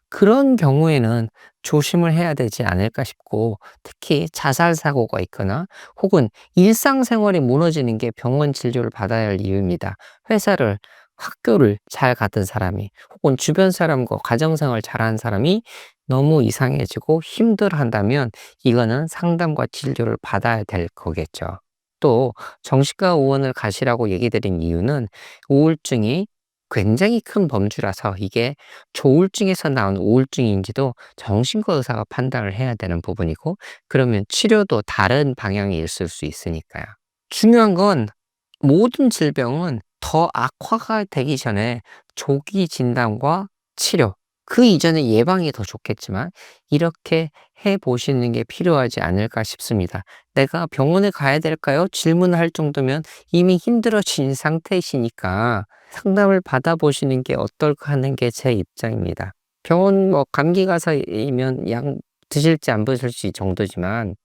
A: 그런 경우에는 조심을 해야 되지 않을까 싶고 특히 자살 사고가 있거나 혹은 일상생활이 무너지는 게 병원 진료를 받아야 할 이유입니다. 회사를 학교를 잘 갔던 사람이 혹은 주변 사람과 가정생활 잘하는 사람이 너무 이상해지고 힘들어한다면 이거는 상담과 진료를 받아야 될 거겠죠. 또 정신과 의원을 가시라고 얘기 드린 이유는 우울증이 굉장히 큰 범주라서 이게 조울증에서 나온 우울증인지도 정신과 의사가 판단을 해야 되는 부분이고 그러면 치료도 다른 방향이 있을 수 있으니까요. 중요한 건 모든 질병은 더 악화가 되기 전에 조기 진단과 치료, 그 이전에 예방이 더 좋겠지만 이렇게 해 보시는 게 필요하지 않을까 싶습니다. '내가 병원에 가야 될까요?' 질문할 정도면 이미 힘들어진 상태이시니까 상담을 받아 보시는 게 어떨까 하는 게 제 입장입니다. 병원 뭐 감기 가서이면 약 드실지 안 드실지 정도지만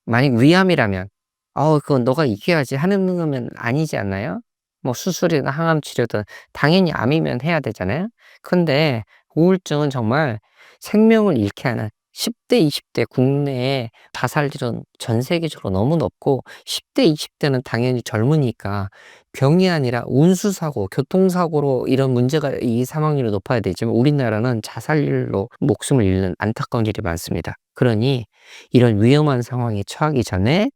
A: 만약 위암이라면 그건 너가 이겨야지." 하는 거면 아니지 않나요? 뭐 수술이나 항암 치료든 당연히 암이면 해야 되잖아요. 근데 우울증은 정말 생명을 잃게 하는 10 대, 20대 국내에 자살률은 전 세계적으로 너무 높고 10 대, 20 대는 당연히 젊으니까 병이 아니라 운수사고, 교통사고로 이런 문제가 이 사망률이 높아야 되지만 우리나라는 자살률로 목숨을 잃는 안타까운 일이 많습니다. 그러니 이런 위험한 상황에 처하기 전에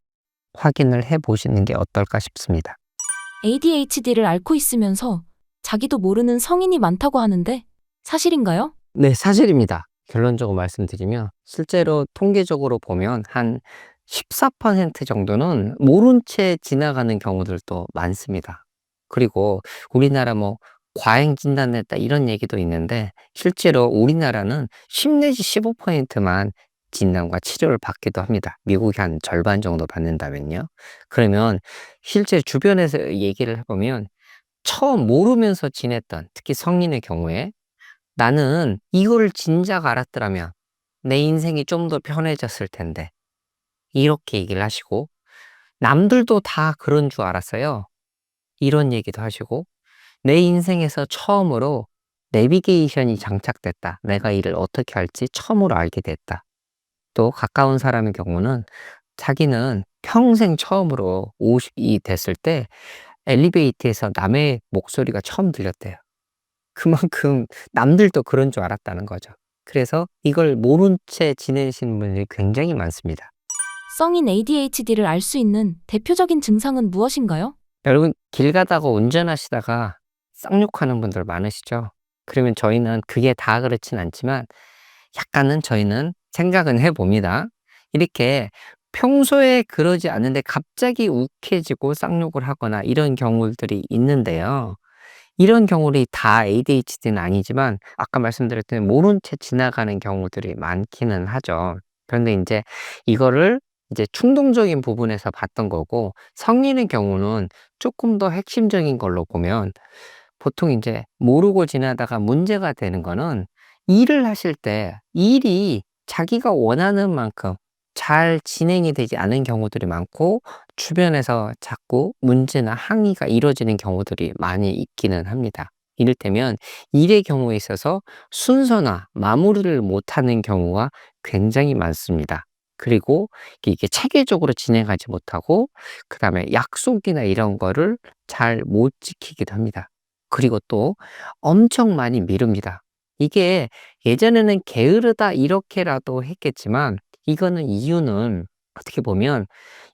A: 확인을 해 보시는 게 어떨까 싶습니다.
B: ADHD를 앓고 있으면서 자기도 모르는 성인이 많다고 하는데 사실인가요?
A: 네, 사실입니다. 결론적으로 말씀드리면 실제로 통계적으로 보면 한 14% 정도는 모른 채 지나가는 경우들도 많습니다. 그리고 우리나라 뭐 과잉 진단했다 이런 얘기도 있는데 실제로 우리나라는 10 내지 15%만 진단과 치료를 받기도 합니다. 미국이 한 절반 정도 받는다면요. 그러면 실제 주변에서 얘기를 해 보면 처음 모르면서 지냈던 특히 성인의 경우에 나는 이거를 진작 알았더라면 내 인생이 좀 더 편해졌을 텐데. 이렇게 얘기를 하시고 남들도 다 그런 줄 알았어요. 이런 얘기도 하시고 내 인생에서 처음으로 내비게이션이 장착됐다. 내가 일을 어떻게 할지 처음으로 알게 됐다. 또 가까운 사람의 경우는 자기는 평생 처음으로 50이 됐을 때 엘리베이터에서 남의 목소리가 처음 들렸대요. 그만큼 남들도 그런 줄 알았다는 거죠. 그래서 이걸 모른 채 지내시는 분들이 굉장히 많습니다.
B: 성인 ADHD를 알 수 있는 대표적인 증상은 무엇인가요?
A: 여러분 길 가다가 운전하시다가 쌍욕하는 분들 많으시죠? 그러면 저희는 그게 다 그렇진 않지만 약간은 저희는 생각은 해 봅니다. 이렇게 평소에 그러지 않는데 갑자기 욱해지고 쌍욕을 하거나 이런 경우들이 있는데요. 이런 경우들이 다 ADHD는 아니지만 아까 말씀드렸던 모른 채 지나가는 경우들이 많기는 하죠. 그런데 인제 이거를 이제 충동적인 부분에서 봤던 거고, 성인의 경우는 쪼끔 더 핵심적인 걸로 보면 보통 인제 모르고 지나다가 문제가 되는 거는 일을 하실 때 일이 자기가 원하는 만큼 잘 진행이 되지 않은 경우들이 많고, 주변에서 자꾸 문제나 항의가 이루어지는 경우들이 많이 있기는 합니다. 이를테면 일의 경우에 있어서 순서나 마무리를 못하는 경우가 굉장히 많습니다. 그리고 이게 체계적으로 진행하지 못하고, 그다음에 약속이나 이런 거를 잘 못 지키기도 합니다. 그리고 또 엄청 많이 미룹니다. 이게 예전에는 게으르다 이렇게라도 했겠지만, 이거는 이유는 어떻게 보면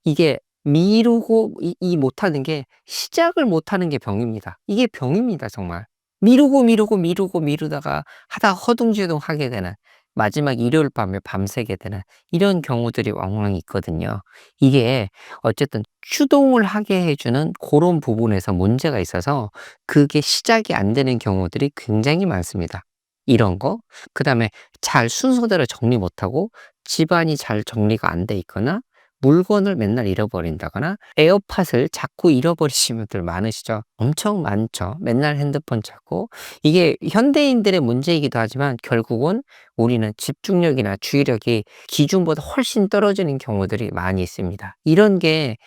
A: 이게 미루고 이 못하는 게 시작을 못하는 게 병입니다. 이게 병입니다 정말. 미루다가 하다가 허둥지둥하게 되는, 마지막 일요일 밤에 밤새게 되는 이런 경우들이 왕왕 있거든요. 이게 어쨌든 추동을 하게 해 주는 고런 부분에서 문제가 있어서 그게 시작이 안 되는 경우들이 굉장히 많습니다. 이런 거, 그다음에 잘 순서대로 정리 못하고 집안이 잘 정리가 안 돼 있거나 물건을 맨날 잃어버린다거나 에어팟을 자꾸 잃어버리시는 분들 많으시죠? 엄청 많죠. 맨날 핸드폰 찾고. 이게 현대인들의 문제이기도 하지만 결국은 우리는 집중력이나 주의력이 기준보다 훨씬 떨어지는 경우들이 많이 있습니다. 이런 게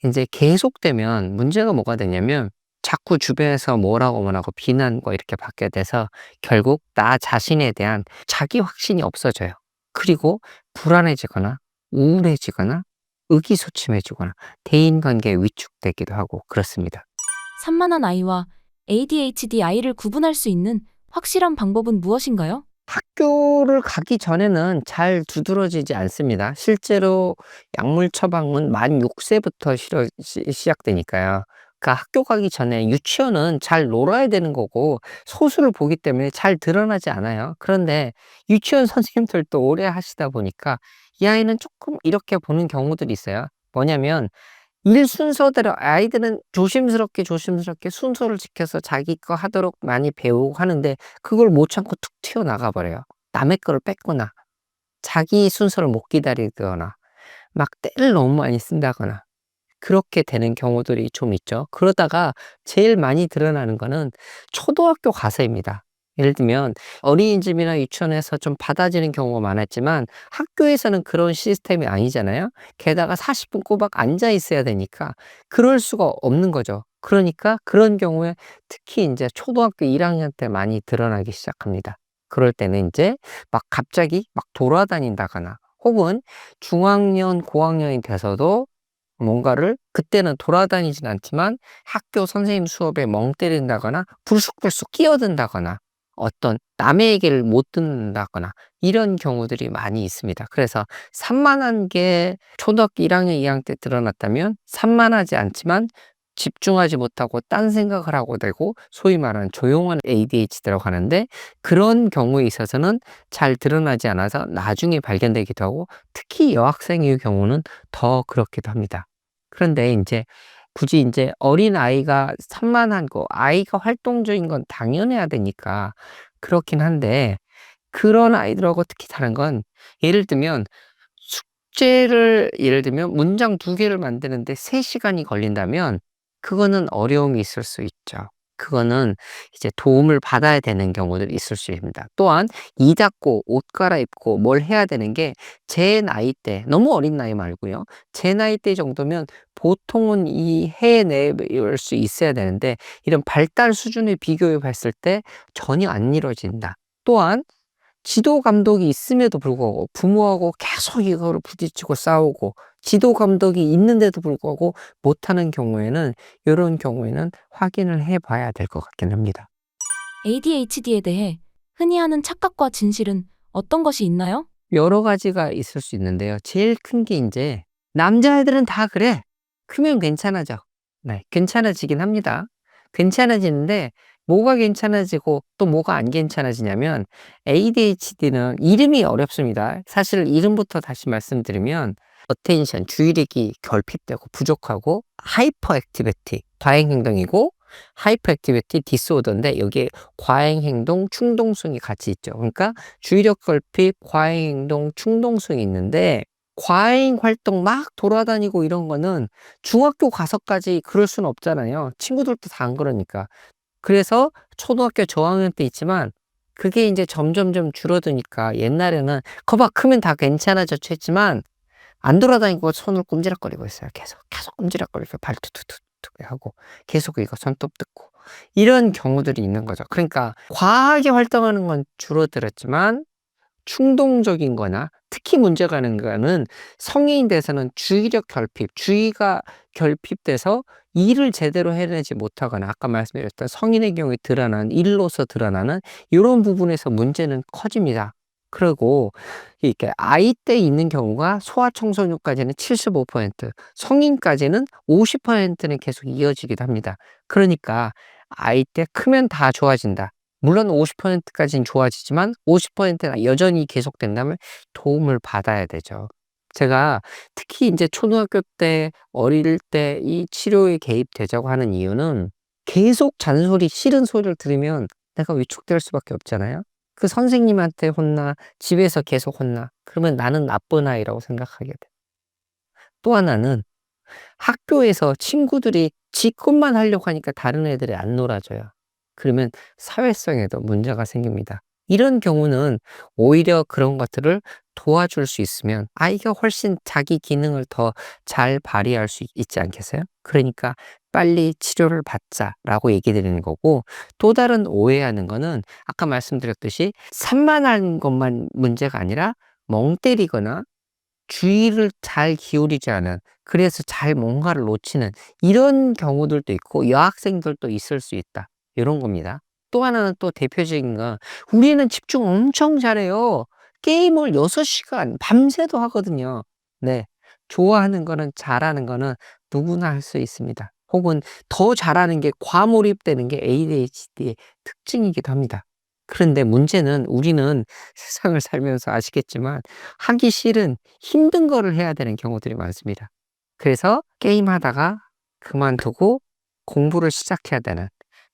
A: 인제 계속되면 문제가 뭐가 되냐면 자꾸 주변에서 뭐라고 비난과 이렇게 받게 돼서 결국 나 자신에 대한 자기 확신이 없어져요. 그리고 불안해지거나 우울해지거나 의기소침해지거나 대인관계에 위축되기도 하고 그렇습니다.
B: 산만한 아이와 ADHD 아이를 구분할 수 있는 확실한 방법은 무엇인가요?
A: 학교를 가기 전에는 잘 두드러지지 않습니다. 실제로 약물 처방은 만 6 세부터 시작되니까요. 그러니까 학교 가기 전에 유치원은 잘 놀아야 되는 거고 소수를 보기 때문에 잘 드러나지 않아요. 그런데 유치원 선생님들도 오래 하시다 보니까 이 아이는 조금 이렇게 보는 경우들이 있어요. 뭐냐면 일 순서대로 아이들은 조심스럽게 순서를 지켜서 자기 거 하도록 많이 배우고 하는데 그걸 못 참고 툭 튀어나가 버려요. 남의 거를 뺏거나 자기 순서를 못 기다리거나 막 떼를 너무 많이 쓴다거나 그렇게 되는 경우들이 좀 있죠. 그러다가 제일 많이 드러나는 거는 초등학교 가서입니다. 예를 들면 어린이집이나 유치원에서 좀 받아지는 경우가 많았지만 학교에서는 그런 시스템이 아니잖아요. 게다가 40분 꼬박 앉아 있어야 되니까 그럴 수가 없는 거죠. 그러니까 그런 경우에 특히 이제 초등학교 1학년 때 많이 드러나기 시작합니다. 그럴 때는 이제 막 갑자기 막 돌아다닌다거나 혹은 중학년, 고학년이 돼서도 뭔가를 그때는 돌아다니진 않지만 학교 선생님 수업에 멍 때린다거나 불쑥불쑥 끼어든다거나 어떤 남의 얘기를 못 듣는다거나 이런 경우들이 많이 있습니다. 그래서 산만한 게 초등학교 1학년, 2학년 때 드러났다면 산만하지 않지만 집중하지 못하고 딴 생각을 하고 되고 소위 말하는 조용한 ADHD라고 하는데, 그런 경우에 있어서는 잘 드러나지 않아서 나중에 발견되기도 하고 특히 여학생의 경우는 더 그렇기도 합니다. 그런데 인제 굳이 인제 어린아이가 산만한 거, 아이가 활동적인 건 당연해야 되니까 그렇긴 한데, 그런 아이들하고 특히 다른 건 예를 들면 숙제를 예를 들면 문장 2개를 만드는데 3 시간이 걸린다면 그거는 어려움이 있을 수 있죠. 그거는 이제 도움을 받아야 되는 경우들이 있을 수 있습니다. 또한 이 닦고 옷 갈아입고 뭘 해야 되는 게 제 나이 때, 너무 어린 나이 말고요. 제 나이 때 정도면 보통은 이 해낼 수 있어야 되는데 이런 발달 수준을 비교해 봤을 때 전혀 안 이루어진다. 또한 지도 감독이 있음에도 불구하고 부모하고 계속 이거를 부딪히고 싸우고 지도 감독이 있는데도 불구하고 못하는 경우에는 요런 경우에는 확인을 해 봐야 될 것 같긴 합니다.
B: ADHD에 대해 흔히 하는 착각과 진실은 어떤 것이 있나요?
A: 여러 가지가 있을 수 있는데요. 제일 큰 게 인제 '남자애들은 다 그래. 크면 괜찮아져.' 네. 괜찮아지긴 합니다. 괜찮아지는데 뭐가 괜찮아지고 또 뭐가 안 괜찮아지냐면 ADHD는 이름이 어렵습니다. 사실 이름부터 다시 말씀드리면 어텐션 주의력이 결핍되고 부족하고 하이퍼 액티비티 과잉 행동이고 하이퍼 액티비티 디스오더인데 여기에 과잉 행동 충동성이 같이 있죠. 그러니까 주의력 결핍, 과잉 행동, 충동성이 있는데 과잉 활동 막 돌아다니고 이런 거는 중학교 가서까지 그럴 수는 없잖아요. 친구들도 다 안 그러니까. 그래서 초등학교 저학년 때 있지만 그게 인제 점점점 줄어드니까 옛날에는 "거 봐 크면 다 괜찮아졌지." 했지만 안 돌아다니고 손을 꼼지락거리고 있어요. 계속 꼼지락거리고 발투투투투 하고 계속 이거 손톱 뜯고 이런 경우들이 있는 거죠. 그러니까 과하게 활동하는 건 줄어들었지만 충동적인 거나 특히 문제가 되는 거는 성인이 돼서는 주의력 결핍, 주의가 결핍돼서 일을 제대로 해내지 못하거나 아까 말씀드렸던 성인의 경우에 드러나는 일로서 드러나는 요런 부분에서 문제는 커집니다. 그리고 이렇게 아이 때 있는 경우가 소아청소년까지는 75% 성인까지는 50%는 계속 이어지기도 합니다. 그러니까 아이 때 크면 다 좋아진다. 물론 50% 까지는 좋아지지만 50%가 여전히 계속된다면 도움을 받아야 되죠. 제가 특히 인제 초등학교 때 어릴 때 이 치료에 개입되자고 하는 이유는 계속 잔소리 싫은 소리를 들으면 내가 위축될 수밖에 없잖아요. 그 선생님한테 혼나 집에서 계속 혼나. 그러면 나는 나쁜 아이라고 생각하게 돼. 또 하나는 학교에서 친구들이 지 것만 하려고 하니까 다른 애들이 안 놀아줘요. 그러면 사회성에도 문제가 생깁니다. 이런 경우는 오히려 그런 것들을 도와줄 수 있으면 아이가 훨씬 자기 기능을 더 잘 발휘할 수 있지 않겠어요? 그러니까 "빨리 치료를 받자."라고 얘기 드리는 거고 또 다른 오해하는 거는 아까 말씀드렸듯이 산만한 것만 문제가 아니라 멍 때리거나 주의를 잘 기울이지 않은 그래서 잘 뭔가를 놓치는 이런 경우들도 있고 여학생들도 있을 수 있다. 요런 겁니다. 또 하나는 또 대표적인 건 우리는 집중 엄청 잘해요. 게임을 6 시간 밤새도 하거든요. 네. 좋아하는 거는 잘하는 거는 누구나 할 수 있습니다. 혹은 더 잘하는 게 과몰입되는 게 ADHD의 특징이기도 합니다. 그런데 문제는 우리는 세상을 살면서 아시겠지만 하기 싫은 힘든 거를 해야 되는 경우들이 많습니다. 그래서 게임하다가 그만두고 공부를 시작해야 되는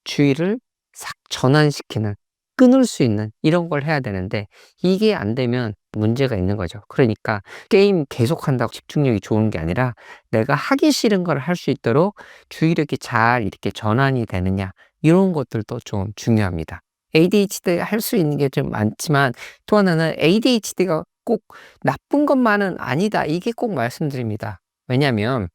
A: 주의를 싹 전환시키는 끊을 수 있는 이런 걸 해야 되는데 이게 안 되면 문제가 있는 거죠. 그러니까 게임 계속한다고 집중력이 좋은 게 아니라 내가 하기 싫은 걸 할 수 있도록 주의력이 잘 이렇게 전환이 되느냐 이런 것들도 좀 중요합니다. ADHD 할 수 있는 게 좀 많지만 또 하나는 ADHD가 꼭 나쁜 것만은 아니다. 이게 꼭 말씀드립니다. 왜냐하면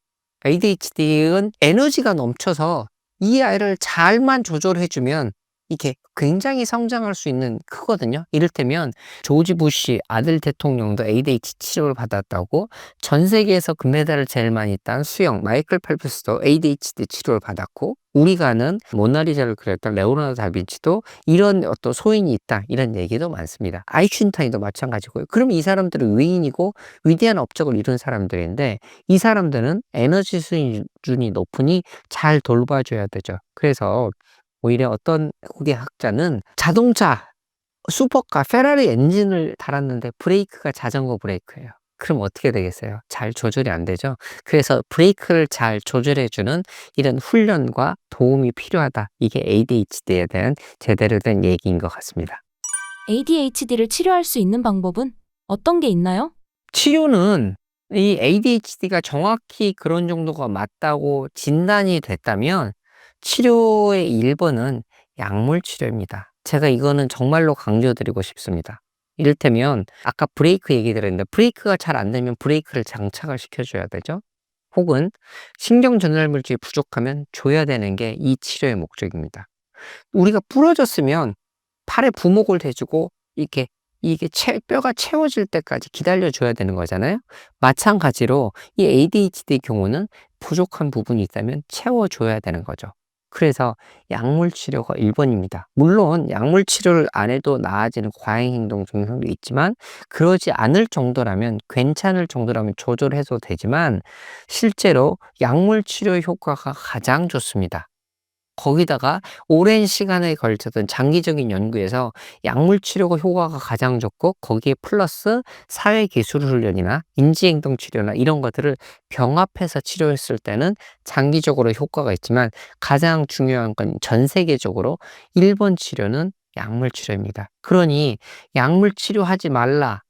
A: ADHD는 에너지가 넘쳐서 이 아이를 잘만 조절해 주면 이게 굉장히 성장할 수 있는 크거든요. 이를테면 조지 부시 아들 대통령도 ADHD 치료를 받았다고 전 세계에서 금메달을 제일 많이 딴 수영 마이클 펠프스도 ADHD 치료를 받았고 우리가 아는 모나리자를 그렸던 레오나르도 다빈치도 이런 어떤 소인이 있다 이런 얘기도 많습니다. 아인슈타인도 마찬가지고요. 그럼 이 사람들은 위인이고 위대한 업적을 이룬 사람들인데 이 사람들은 에너지 수준이 높으니 잘 돌봐줘야 되죠. 그래서 오히려 어떤 후기 학자는 자동차 슈퍼카 페라리 엔진을 달았는데 브레이크가 자전거 브레이크예요. 그럼 어떻게 되겠어요? 잘 조절이 안 되죠. 그래서 브레이크를 잘 조절해 주는 이런 훈련과 도움이 필요하다. 이게 ADHD에 대한 제대로 된 얘기인 것 같습니다.
B: ADHD를 치료할 수 있는 방법은 어떤 게 있나요?
A: 치료는 이 ADHD가 정확히 그런 정도가 맞다고 진단이 됐다면 치료의 1번은 약물 치료입니다. 제가 이거는 정말로 강조드리고 싶습니다. 이를테면 아까 브레이크 얘기 드렸는데 브레이크가 잘 안 되면 브레이크를 장착을 시켜줘야 되죠. 혹은 신경 전달 물질이 부족하면 줘야 되는 게 이 치료의 목적입니다. 우리가 부러졌으면 팔에 부목을 대주고 이렇게 이게 뼈가 채워질 때까지 기다려 줘야 되는 거잖아요. 마찬가지로 이 ADHD 경우는 부족한 부분이 있다면 채워 줘야 되는 거죠. 그래서 약물 치료가 1 번입니다. 물론 약물 치료를 안 해도 나아지는 과잉 행동 증상도 있지만, 그러지 않을 정도라면, 괜찮을 정도라면 조절해도 되지만, 실제로 약물 치료 효과가 가장 좋습니다. 거기다가 오랜 시간에 걸쳐든 장기적인 연구에서 약물 치료가 효과가 가장 좋고, 거기에 플러스 사회 기술 훈련이나 인지행동 치료나 이런 것들을 병합해서 치료했을 때는 장기적으로 효과가 있지만, 가장 중요한 건 전 세계적으로 1번 치료는 약물 치료입니다. 그러니 약물 치료하지 말라,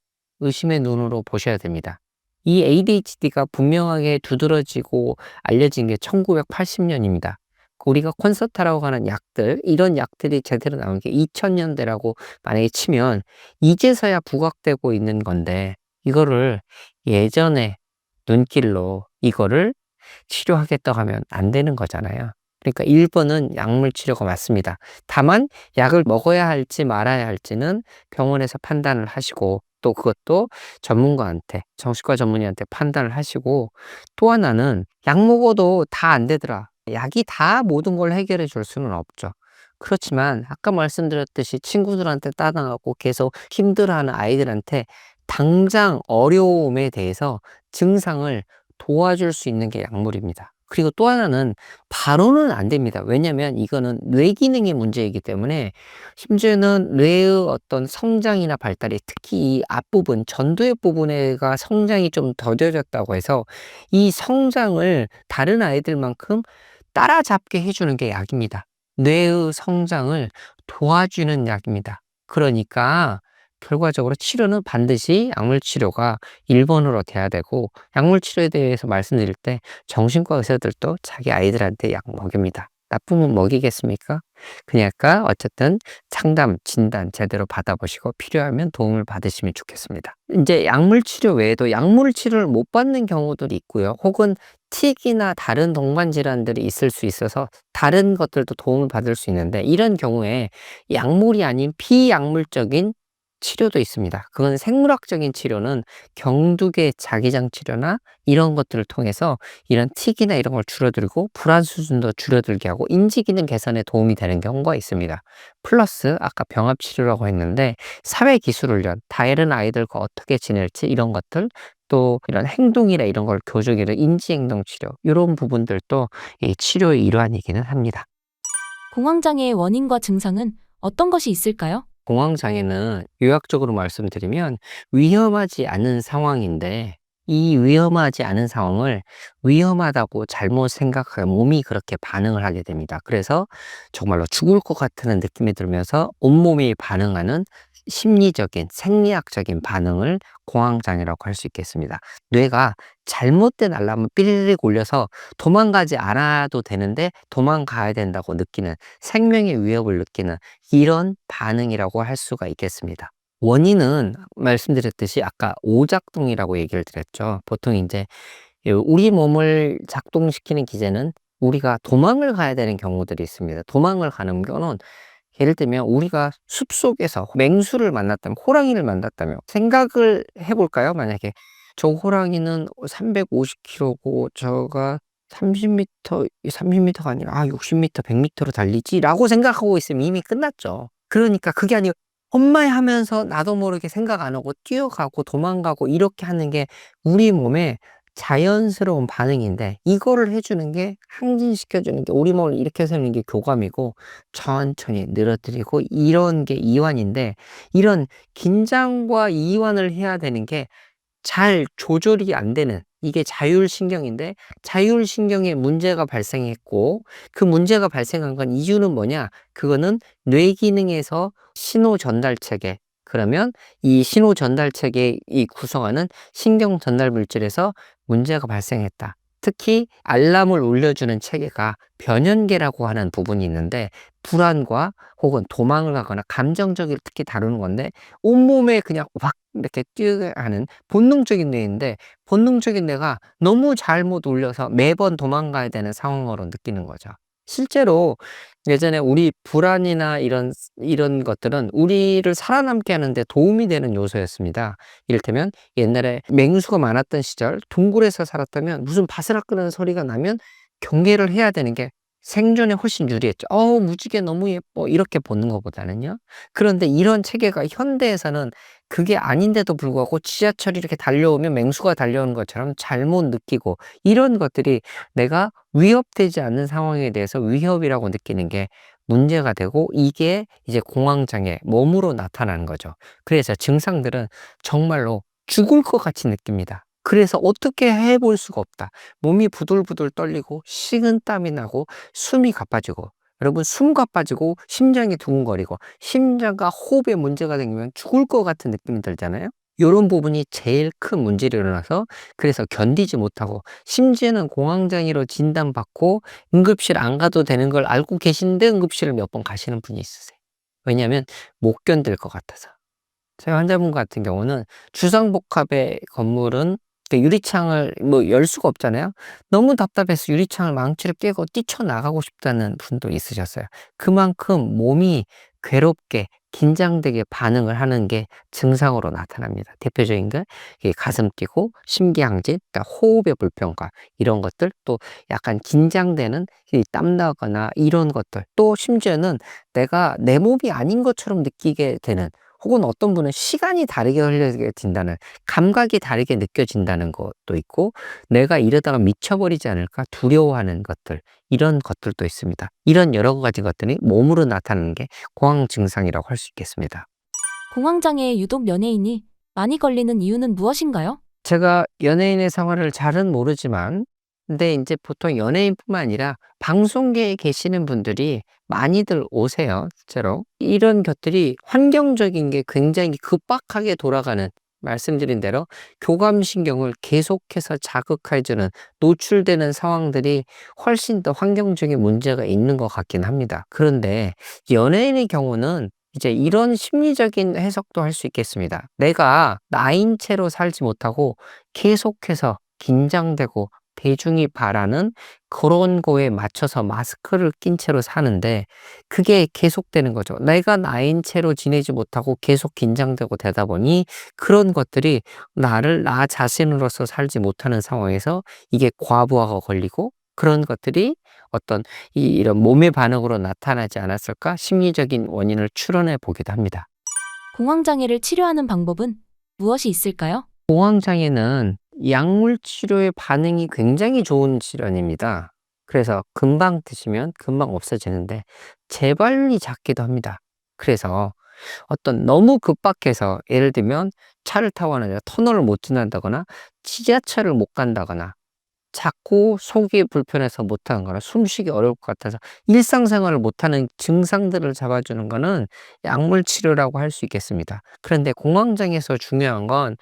A: 의심의 눈으로 보셔야 됩니다. 이 ADHD가 분명하게 두드러지고 알려진 게 1980년입니다. 우리가 콘서타라고 하는 약들, 이런 약들이 제대로 나온 게 2000년대라고 만약에 치면 이제서야 부각되고 있는 건데, 이거를 예전에 눈길로 이거를 치료하겠다고 하면 안 되는 거잖아요. 그러니까 1 번은 약물 치료가 맞습니다. 다만 약을 먹어야 할지 말아야 할지는 병원에서 판단을 하시고, 또 그것도 전문가한테, 정신과 전문의한테 판단을 하시고, 또 하나는 약 먹어도 다 안 되더라, 약이 다 모든 걸 해결해 줄 수는 없죠. 그렇지만 아까 말씀드렸듯이 친구들한테 따당하고 계속 힘들어하는 아이들한테 당장 어려움에 대해서 증상을 도와줄 수 있는 게 약물입니다. 그리고 또 하나는 바로는 안 됩니다. 왜냐면 이거는 뇌 기능의 문제이기 때문에, 심지어는 뇌의 어떤 성장이나 발달이, 특히 이 앞부분 전두엽 부분에가 성장이 좀 더뎌졌다고 해서 이 성장을 다른 아이들만큼 따라잡게 해주는 게 약입니다. 뇌의 성장을 도와주는 약입니다. 그러니까 결과적으로 치료는 반드시 약물 치료가 1 번으로 돼야 되고, 약물 치료에 대해서 말씀드릴 때 정신과 의사들도 자기 아이들한테 약 먹입니다. 나쁘면 먹이겠습니까? 그러니까 어쨌든 상담, 진단 제대로 받아보시고 필요하면 도움을 받으시면 좋겠습니다. 이제 약물 치료 외에도 약물 치료를 못 받는 경우들이 있고요. 혹은 틱이나 다른 동반 질환들이 있을 수 있어서 다른 것들도 도움을 받을 수 있는데, 이런 경우에 약물이 아닌 비약물적인 치료도 있습니다. 그건 생물학적인 치료는 경두계 자기장 치료나 이런 것들을 통해서 이런 틱이나 이런 걸 줄어들고 불안 수준도 줄어들게 하고 인지 기능 개선에 도움이 되는 경우가 있습니다. 플러스 아까 병합 치료라고 했는데, 사회 기술 훈련, 다른 아이들과 어떻게 지낼지 이런 것들, 또 이런 행동이나 이런 걸 교정이나 인지행동 치료, 이런 부분들도 이 치료의 일환이기는 합니다.
B: 공황장애의 원인과 증상은 어떤 것이 있을까요?
A: 공황장애는 요약적으로 말씀드리면 위험하지 않은 상황인데, 이 위험하지 않은 상황을 위험하다고 잘못 생각하면 몸이 그렇게 반응을 하게 됩니다. 그래서 정말로 죽을 것 같다는 느낌이 들면서 온몸이 반응하는 심리적인, 생리학적인 반응을 공황장애라고 할 수 있겠습니다. 뇌가 잘못된 알람을 삐리릭 울려서 도망가지 않아도 되는데 도망가야 된다고 느끼는, 생명의 위협을 느끼는 이런 반응이라고 할 수가 있겠습니다. 원인은 말씀드렸듯이 아까 오작동이라고 얘기를 드렸죠. 보통 이제 우리 몸을 작동시키는 기제는 우리가 도망을 가야 되는 경우들이 있습니다. 도망을 가는 거는 예를 들면 우리가 숲속에서 맹수를 만났다면, 호랑이를 만났다면 생각을 해볼까요? 만약에 저 호랑이는 350km고 저가 30m, 30m가 아니라 60m, 100m로 달리지라고 생각하고 있으면 이미 끝났죠. 그러니까 그게 아니고 엄마야 하면서 나도 모르게 생각 안 하고 뛰어가고 도망가고 이렇게 하는 게 우리 몸의 자연스러운 반응인데, 이거를 해주는 게, 항진시켜주는 게, 우리 몸을 이렇게 세우는 게 교감이고, 천천히 늘어뜨리고 이런 게 이완인데, 이런 긴장과 이완을 해야 되는 게 잘 조절이 안 되는, 이게 자율신경인데, 자율신경에 문제가 발생했고, 그 문제가 발생한 건 이유는 뭐냐? 그거는 뇌 기능에서 신호 전달 체계, 그러면 이 신호 전달 체계이 구성하는 신경 전달 물질에서 문제가 발생했다. 특히 알람을 울려주는 체계가 변연계라고 하는 부분이 있는데, 불안과 혹은 도망을 가거나 감정적으로 특히 다루는 건데, 온몸에 그냥 확 이렇게 뛰게 하는 본능적인 뇌인데, 본능적인 뇌가 너무 잘못 울려서 매번 도망가야 되는 상황으로 느끼는 거죠. 실제로 예전에 우리 불안이나 이런 것들은 우리를 살아남게 하는 데 도움이 되는 요소였습니다. 이를테면 옛날에 맹수가 많았던 시절 동굴에서 살았다면 무슨 바스락거리는 소리가 나면 경계를 해야 되는 게 생존에 훨씬 유리했죠. "어우 무지개 너무 예뻐." 이렇게 보는 것보다는요. 그런데 이런 체계가 현대에서는 그게 아닌데도 불구하고 지하철이 이렇게 달려오면 맹수가 달려오는 것처럼 잘못 느끼고, 이런 것들이 내가 위협되지 않는 상황에 대해서 위협이라고 느끼는 게 문제가 되고, 이게 이제 공황장애, 몸으로 나타나는 거죠. 그래서 증상들은 정말로 죽을 것 같이 느낍니다. 그래서 어떻게 해볼 수가 없다. 몸이 부들부들 떨리고 식은땀이 나고 숨이 가빠지고, 여러분 숨 가빠지고 심장이 두근거리고 심장과 호흡에 문제가 생기면 죽을 것 같은 느낌이 들잖아요. 요런 부분이 제일 큰 문제로 일어나서, 그래서 견디지 못하고 심지어는 공황장애로 진단받고 응급실 안 가도 되는 걸 알고 계신데 응급실을 몇 번 가시는 분이 있으세요. 왜냐하면 못 견딜 것 같아서. 저희 환자분 같은 경우는 주상복합의 건물은 그 유리창을 뭐 열 수가 없잖아요. 너무 답답해서 유리창을 망치로 깨고 뛰쳐나가고 싶다는 분도 있으셨어요. 그만큼 몸이 괴롭게 긴장되게 반응을 하는 게 증상으로 나타납니다. 대표적인 게 이게 가슴 뛰고 심기항진, 그러니까 호흡의 불편과 이런 것들, 또 약간 긴장되는 이 땀 나거나 이런 것들, 또 심지어는 내가 내 몸이 아닌 것처럼 느끼게 되는, 혹은 어떤 분은 시간이 다르게 흘러게 된다는, 감각이 다르게 느껴진다는 것도 있고, 내가 이러다가 미쳐버리지 않을까 두려워하는 것들, 이런 것들도 있습니다. 이런 여러 가지 것들이 몸으로 나타나는 게 공황 증상이라고 할 수 있겠습니다.
B: 공황장애에 유독 연예인이 많이 걸리는 이유는 무엇인가요?
A: 제가 연예인의 생활을 잘은 모르지만, 근데 이제 보통 연예인뿐만 아니라 방송계에 계시는 분들이 많이들 오세요, 실제로. 이런 것들이 환경적인 게 굉장히 급박하게 돌아가는, 말씀드린 대로 교감신경을 계속해서 자극해 주는, 노출되는 상황들이 훨씬 더 환경적인 문제가 있는 것 같긴 합니다. 그런데 연예인의 경우는 이제 이런 심리적인 해석도 할 수 있겠습니다. 내가 나인 채로 살지 못하고 계속해서 긴장되고 대중이 바라는 그런 거에 맞춰서 마스크를 낀 채로 사는데, 그게 계속되는 거죠. 내가 나인 채로 지내지 못하고 계속 긴장되고 되다 보니 그런 것들이 나를 나 자신으로서 살지 못하는 상황에서 이게 과부하가 걸리고, 그런 것들이 어떤 이런 몸의 반응으로 나타나지 않았을까, 심리적인 원인을 추론해 보기도 합니다.
B: 공황장애를 치료하는 방법은 무엇이 있을까요?
A: 공황장애는 약물 치료의 반응이 굉장히 좋은 질환입니다. 그래서 금방 드시면 금방 없어지는데 재발이 잦기도 합니다. 그래서 어떤 너무 급박해서, 예를 들면 차를 타고 가는데 터널을 못 지난다거나 지하철을 못 간다거나 자꾸 속이 불편해서 못하는 거나 숨쉬기 어려울 것 같아서 일상생활을 못하는 증상들을 잡아주는 거는 약물 치료라고 할 수 있겠습니다. 그런데 공황장애에서 중요한 건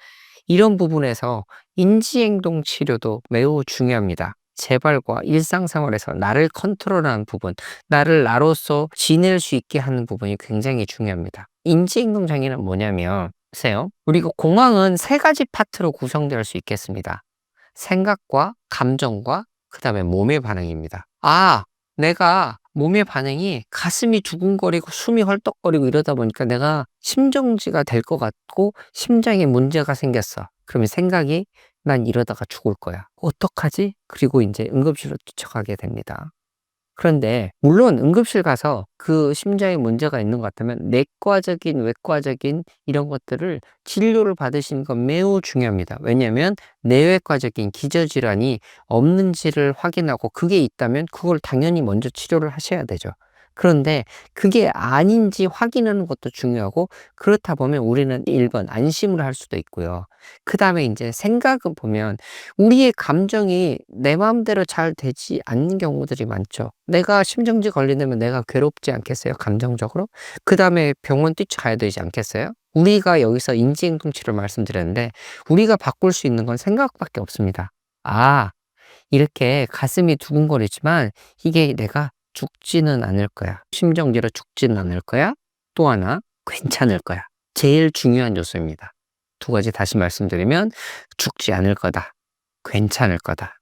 A: 이런 부분에서 인지행동 치료도 매우 중요합니다. 재발과 일상생활에서 나를 컨트롤하는 부분, 나를 나로서 지낼 수 있게 하는 부분이 굉장히 중요합니다. 인지행동 장애는 뭐냐면, 보세요. 우리가 공황은 세 가지 파트로 구성될 수 있겠습니다. 생각과 감정과 그다음에 몸의 반응입니다. 아, 내가 몸의 반응이 가슴이 두근거리고 숨이 헐떡거리고 이러다 보니까 내가 심정지가 될 것 같고 심장에 문제가 생겼어. 그러면 생각이, 난 이러다가 죽을 거야. 어떡하지? 그리고 이제 응급실로 쫓아가게 됩니다. 그런데 물론 응급실 가서 그 심장에 문제가 있는 것 같으면 내과적인, 외과적인 이런 것들을 진료를 받으시는 건 매우 중요합니다. 왜냐하면 내외과적인 기저질환이 없는지를 확인하고, 그게 있다면 그걸 당연히 먼저 치료를 하셔야 되죠. 그런데 그게 아닌지 확인하는 것도 중요하고, 그렇다 보면 우리는 1번 안심을 할 수도 있고요. 그 다음에 이제 생각은 보면 우리의 감정이 내 마음대로 잘 되지 않는 경우들이 많죠. 내가 심정지 걸리면 내가 괴롭지 않겠어요? 감정적으로? 그 다음에 병원 뛰쳐가야 되지 않겠어요? 우리가 여기서 인지행동 치료 말씀드렸는데, 우리가 바꿀 수 있는 건 생각밖에 없습니다. 아, 이렇게 가슴이 두근거리지만 이게 내가 죽지는 않을 거야. 심정지로 죽지는 않을 거야. 또 하나, 괜찮을 거야. 제일 중요한 요소입니다. 두 가지 다시 말씀드리면, 죽지 않을 거다. 괜찮을 거다.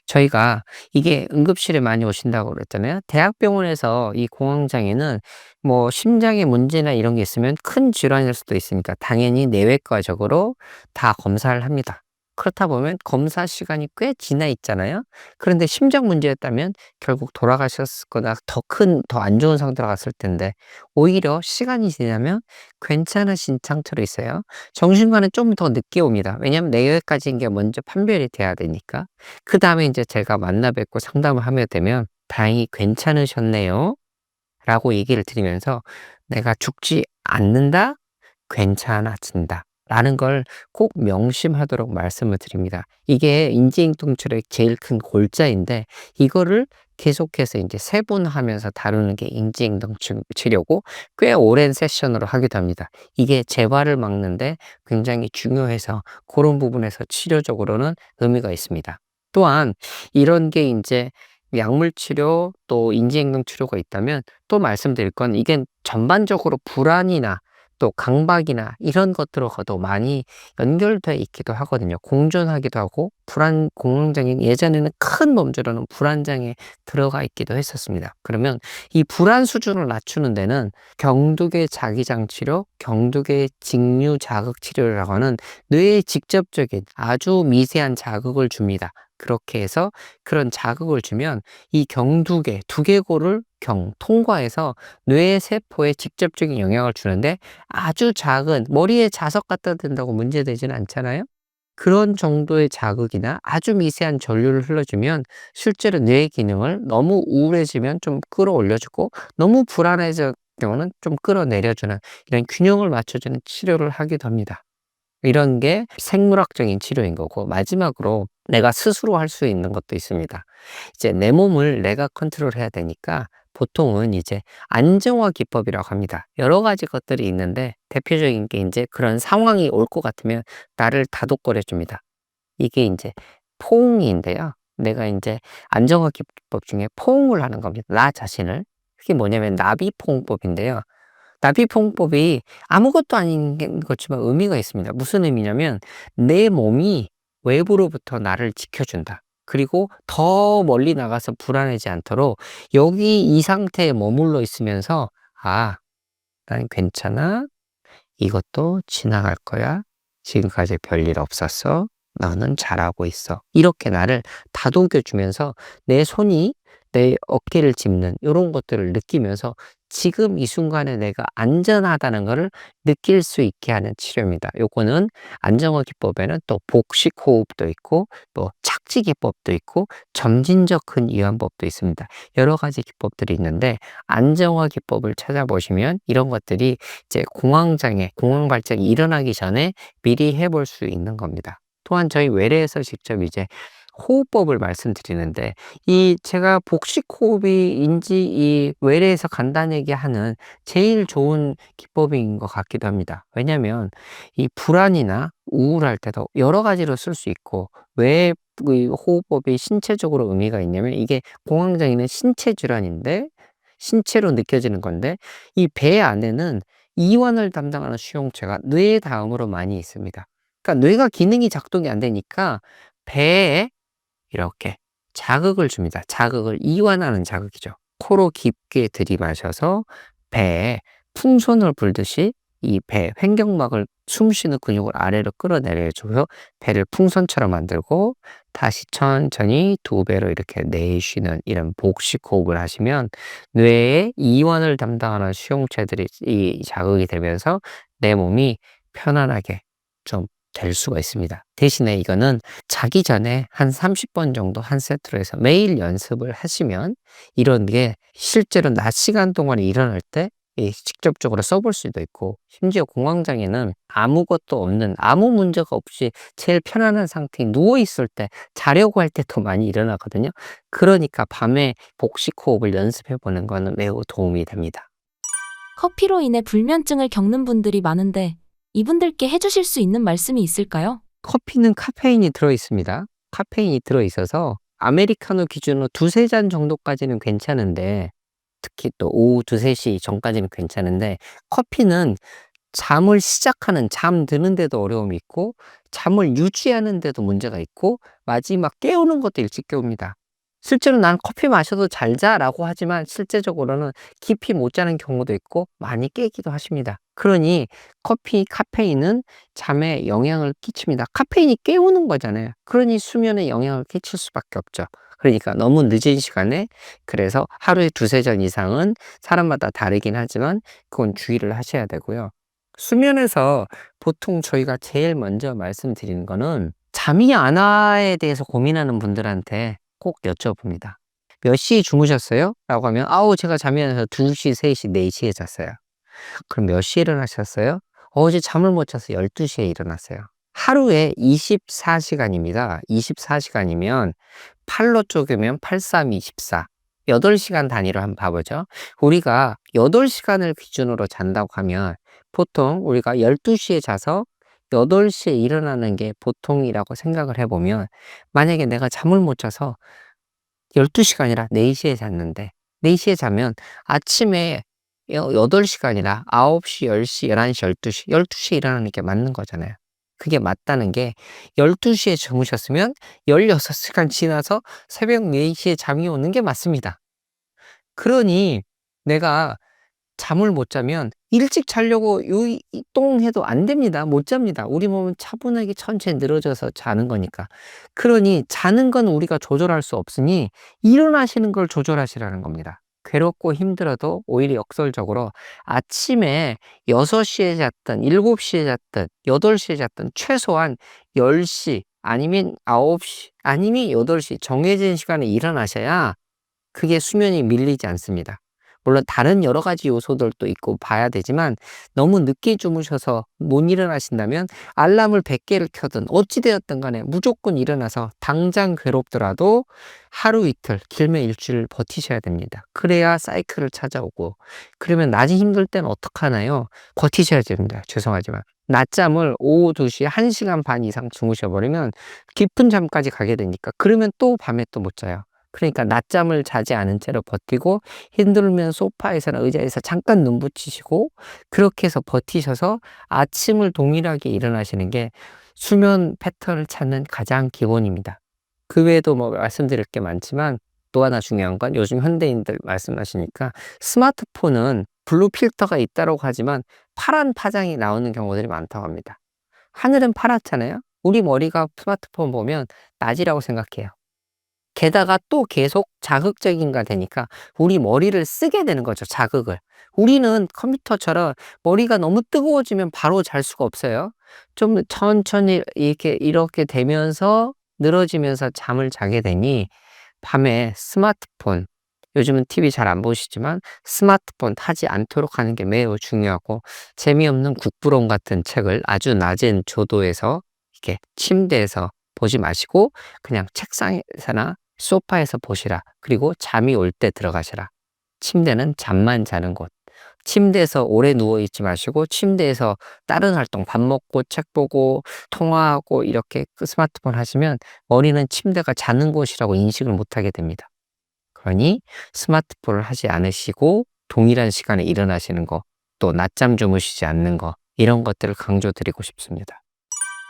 A: 저희가 이게 응급실에 많이 오신다고 그랬잖아요. 대학병원에서 이 공황장애는 뭐 심장에 문제나 이런 게 있으면 큰 질환일 수도 있으니까 당연히 내외과적으로 다 검사를 합니다. 그렇다 보면 검사 시간이 꽤 지나 있잖아요. 그런데 심장 문제였다면 결국 돌아가셨을 거나 더 안 좋은 상태로 갔을 텐데 오히려 시간이 지나면 괜찮으신 상태로 있어요. 정신과는 좀 더 늦게 옵니다. 왜냐하면 내외까지인 게 먼저 판별이 돼야 되니까. 그다음에 이제 제가 만나 뵙고 상담을 하게 되면 "다행히 괜찮으셨네요." 라고 얘기를 드리면서 "내가 죽지 않는다. 괜찮아진다." 라는 걸 꼭 명심하도록 말씀을 드립니다. 이게 인지행동출의 제일 큰 골자인데 이거를 계속해서 인제 세분화하면서 다루는 게 치료고 꽤 오랜 세션으로 하기도 합니다. 이게 재발을 막는 데 굉장히 중요해서 고런 부분에서 치료적으로는 의미가 있습니다. 또한 이런 게 인제 약물 치료 또 인지행동 치료가 있다면 또 말씀드릴 건 이게 전반적으로 불안이나 또 강박이나 이런 것들하고도 많이 연결돼 있기도 하거든요. 공존하기도 하고 공황장애는 예전에는 큰 범주로는 불안장애에 들어가 있기도 했었습니다. 그러면 이 불안 수준을 낮추는 데는 경두계 자기장 치료, 경두계 직류 자극 치료라고 하는 뇌에 직접적인 아주 미세한 자극을 줍니다. 그렇게 해서 그런 자극을 주면 이 경두계, 두개골을 통과해서 뇌 세포에 직접적인 영향을 주는데 아주 작은 머리에 자석 갖다 댄다고 문제되지는 않잖아요. 그런 정도의 자극이나 아주 미세한 전류를 흘러주면 실제로 뇌의 기능을 너무 우울해지면 좀 끌어올려 주고 너무 불안해질 경우는 좀 끌어내려 주는 이런 균형을 맞춰 주는 치료를 하기도 합니다. 이런 게 생물학적인 치료인 거고 마지막으로 내가 스스로 할 수 있는 것도 있습니다. 이제 내 몸을 내가 컨트롤해야 되니까 보통은 이제 안정화 기법이라고 합니다. 여러 가지 것들이 있는데 대표적인 게 인제 그런 상황이 올 것 같으면 나를 다독거려 줍니다. 이게 인제 포옹인데요. 내가 인제 안정화 기법 중에 포옹을 하는 겁니다, 나 자신을. 그게 뭐냐면 나비포옹법인데요. 나비포옹법이 아무것도 아닌 것지만 의미가 있습니다. 무슨 의미냐면 내 몸이 외부로부터 나를 지켜준다. 그리고 더 멀리 나가서 불안하지 않도록 여기 이 상태에 머물러 있으면서 '아 난 괜찮아. 이것도 지나갈 거야. 지금까지 별일 없었어. 너는 잘하고 있어.' 이렇게 나를 다독여 주면서 내 손이 내 어깨를 짚는 요런 것들을 느끼면서 지금 이 순간에 내가 안전하다는 거를 느낄 수 있게 하는 치료입니다. 요거는 안정화 기법에는 또 복식 호흡도 있고 또 착지 기법도 있고 점진적 근이완법도 있습니다. 여러 가지 기법들이 있는데 안정화 기법을 찾아보시면 이런 것들이 이제 공황장애, 공황 발작이 일어나기 전에 미리 해볼 수 있는 겁니다. 또한 저희 외래에서 직접 이제 호흡법을 말씀드리는데 이 제가 복식 호흡인지 이 외래에서 간단하게 하는 제일 좋은 기법인 것 같기도 합니다. 왜냐하면 이 불안이나 우울할 때도 여러 가지로 쓸 수 있고 왜 이 호흡법이 신체적으로 의미가 있냐면 이게 공황장애는 신체 질환인데 신체로 느껴지는 건데 이 배 안에는 이완을 담당하는 수용체가 뇌 다음으로 많이 있습니다. 그러니까 뇌가 기능이 작동이 안 되니까 배에 이렇게 자극을 줍니다. 자극을 이완하는 자극이죠. 코로 깊게 들이마셔서 배에 풍선을 불듯이 이 배 횡격막을 숨쉬는 근육을 아래로 끌어내려 줘서 배를 풍선처럼 만들고 다시 천천히 두 배로 이렇게 내쉬는 이런 복식 호흡을 하시면 뇌의 이완을 담당하는 수용체들이 이 자극이 되면서 내 몸이 편안하게 좀 될 수가 있습니다. 대신에 이거는 자기 전에 한 30번 정도 한 세트로 해서 매일 연습을 하시면 이런 게 실제로 낮 시간 동안에 일어날 때 직접적으로 써볼 수도 있고 심지어 공황장애는 아무것도 없는 아무 문제가 없이 제일 편안한 상태에 누워있을 때 자려고 할 때 더 많이 일어나거든요. 그러니까 밤에 복식 호흡을 연습해 보는 거는 매우 도움이 됩니다.
B: 커피로 인해 불면증을 겪는 분들이 많은데 이분들께 해주실 수 있는 말씀이 있을까요?
A: 커피는 카페인이 들어 있습니다. 카페인이 들어 있어서 아메리카노 기준으로 두세 잔 정도까지는 괜찮은데 특히 또 오후 2-3시 전까지는 괜찮은데 커피는 잠을 시작하는 잠드는 데도 어려움이 있고 잠을 유지하는 데도 문제가 있고 마지막 깨우는 것도 일찍 깨웁니다. 실제로 "난 커피 마셔도 잘 자."라고 하지만 실제적으로는 깊이 못 자는 경우도 있고 많이 깨기도 하십니다. 그러니 커피, 카페인은 잠에 영향을 끼칩니다. 카페인이 깨우는 거잖아요. 그러니 수면에 영향을 끼칠 수밖에 없죠. 그러니까 너무 늦은 시간에, 그래서 하루에 두세 잔 이상은 사람마다 다르긴 하지만 그건 주의를 하셔야 되고요. 수면에서 보통 저희가 제일 먼저 말씀드리는 거는 잠이 안 와에 대해서 고민하는 분들한테 꼭 여쭤봅니다. "몇 시에 주무셨어요?" 라고 하면 "아우 제가 잠이 안 와서 2 시, 3 시, 4 시에 잤어요." "그럼 몇 시에 일어나셨어요?" "어제 잠을 못 자서 12 시에 일어났어요." 하루에 24 시간입니다. 24 시간이면 8로 쪼개면 8, 3, 24. 8 시간 단위로 한번 봐 보죠. 우리가 8 시간을 기준으로 잔다고 하면 보통 우리가 12 시에 자서 8 시에 일어나는 게 보통이라고 생각을 해 보면, 만약에 내가 잠을 못 자서 12 시가 아니라 4 시에 잤는데 4 시에 자면 아침에 8 시가 아니라 9 시, 10 시, 11 시, 12 시, 12 시에 일어나는 게 맞는 거잖아요. 그게 맞다는 게, 12 시에 주무셨으면 16 시간 지나서 새벽 4 시에 잠이 오는 게 맞습니다. 그러니 내가 잠을 못 자면 일찍 자려고 이똥해도 안 됩니다. 못 잡니다. 우리 몸은 차분하게 천천히 늘어져서 자는 거니까. 그러니 자는 건 우리가 조절할 수 없으니 일어나시는 걸 조절하시라는 겁니다. 괴롭고 힘들어도 오히려 역설적으로 아침에 6 시에 잤든 7 시에 잤든 8 시에 잤든 최소한 10 시 아니면 9 시 아니면 8 시 정해진 시간에 일어나셔야 그게 수면이 밀리지 않습니다. 물론 다른 여러 가지 요소들도 있고 봐야 되지만, 너무 늦게 주무셔서 못 일어나신다면 알람을 100 개를 켜든 어찌 되었든 간에 무조건 일어나서 당장 괴롭더라도 하루 이틀, 길면 일주일 버티셔야 됩니다. 그래야 사이클을 찾아오고. 그러면 낮이 힘들 때는 어떡하나요? 버티셔야 됩니다. 죄송하지만. 낮잠을 오후 2 시 1 시간 반 이상 주무셔 버리면 깊은 잠까지 가게 되니까 그러면 또 밤에 또 못 자요. 그러니까 낮잠을 자지 않은 채로 버티고 힘들면 소파에서나 의자에서 잠깐 눈 붙이시고 그렇게 해서 버티셔서 아침을 동일하게 일어나시는 게 수면 패턴을 찾는 가장 기본입니다. 그 외에도 뭐 말씀드릴 게 많지만, 또 하나 중요한 건 요즘 현대인들 말씀하시니까 스마트폰은 블루 필터가 있다고 하지만 파란 파장이 나오는 경우들이 많다고 합니다. 하늘은 파랗잖아요. 우리 머리가 스마트폰 보면 낮이라고 생각해요. 게다가 또 계속 자극적인가 되니까 우리 머리를 쓰게 되는 거죠, 자극을. 우리는 컴퓨터처럼 머리가 너무 뜨거워지면 바로 잘 수가 없어요. 좀 천천히 이렇게 되면서 늘어지면서 잠을 자게 되니 밤에 스마트폰, 요즘은 TV 잘 안 보시지만 스마트폰 하지 않도록 하는 게 매우 중요하고, 재미없는 국부론 같은 책을 아주 낮은 조도에서 이렇게 침대에서 보지 마시고 그냥 책상에서나 소파에서 보시라. 그리고 잠이 올 때 들어가시라. 침대는 잠만 자는 곳. 침대에서 오래 누워 있지 마시고 침대에서 다른 활동, 밥 먹고 책 보고 통화하고 이렇게 스마트폰 하시면 머리는 침대가 자는 곳이라고 인식을 못 하게 됩니다. 그러니 스마트폰을 하지 않으시고 동일한 시간에 일어나시는 거, 또 낮잠 주무시지 않는 거, 이런 것들을 강조드리고 싶습니다.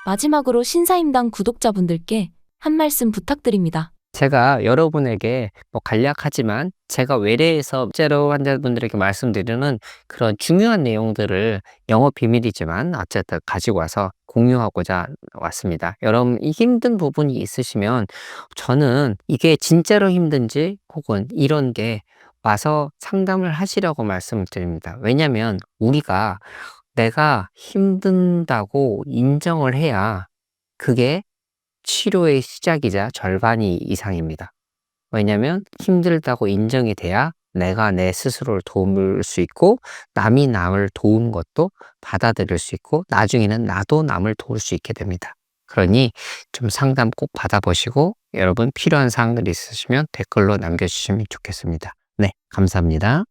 B: 마지막으로 신사임당 구독자분들께 한 말씀 부탁드립니다.
A: 제가 여러분에게 뭐 간략하지만 제가 외래에서 실제로 환자분들에게 말씀드리는 그런 중요한 내용들을, 영업 비밀이지만 어쨌든 가지고 와서 공유하고자 왔습니다. 여러분 이 힘든 부분이 있으시면 저는 이게 진짜로 힘든지 혹은 이런 게 와서 상담을 하시라고 말씀을 드립니다. 왜냐면 우리가 내가 힘든다고 인정을 해야 그게 치료의 시작이자 절반이 이상입니다. 왜냐면 힘들다고 인정이 돼야 내가 내 스스로를 도울 수 있고 남이 남을 도운 것도 받아들일 수 있고 나중에는 나도 남을 도울 수 있게 됩니다. 그러니 좀 상담 꼭 받아보시고 여러분 필요한 사항들이 있으시면 댓글로 남겨주시면 좋겠습니다. 네, 감사합니다.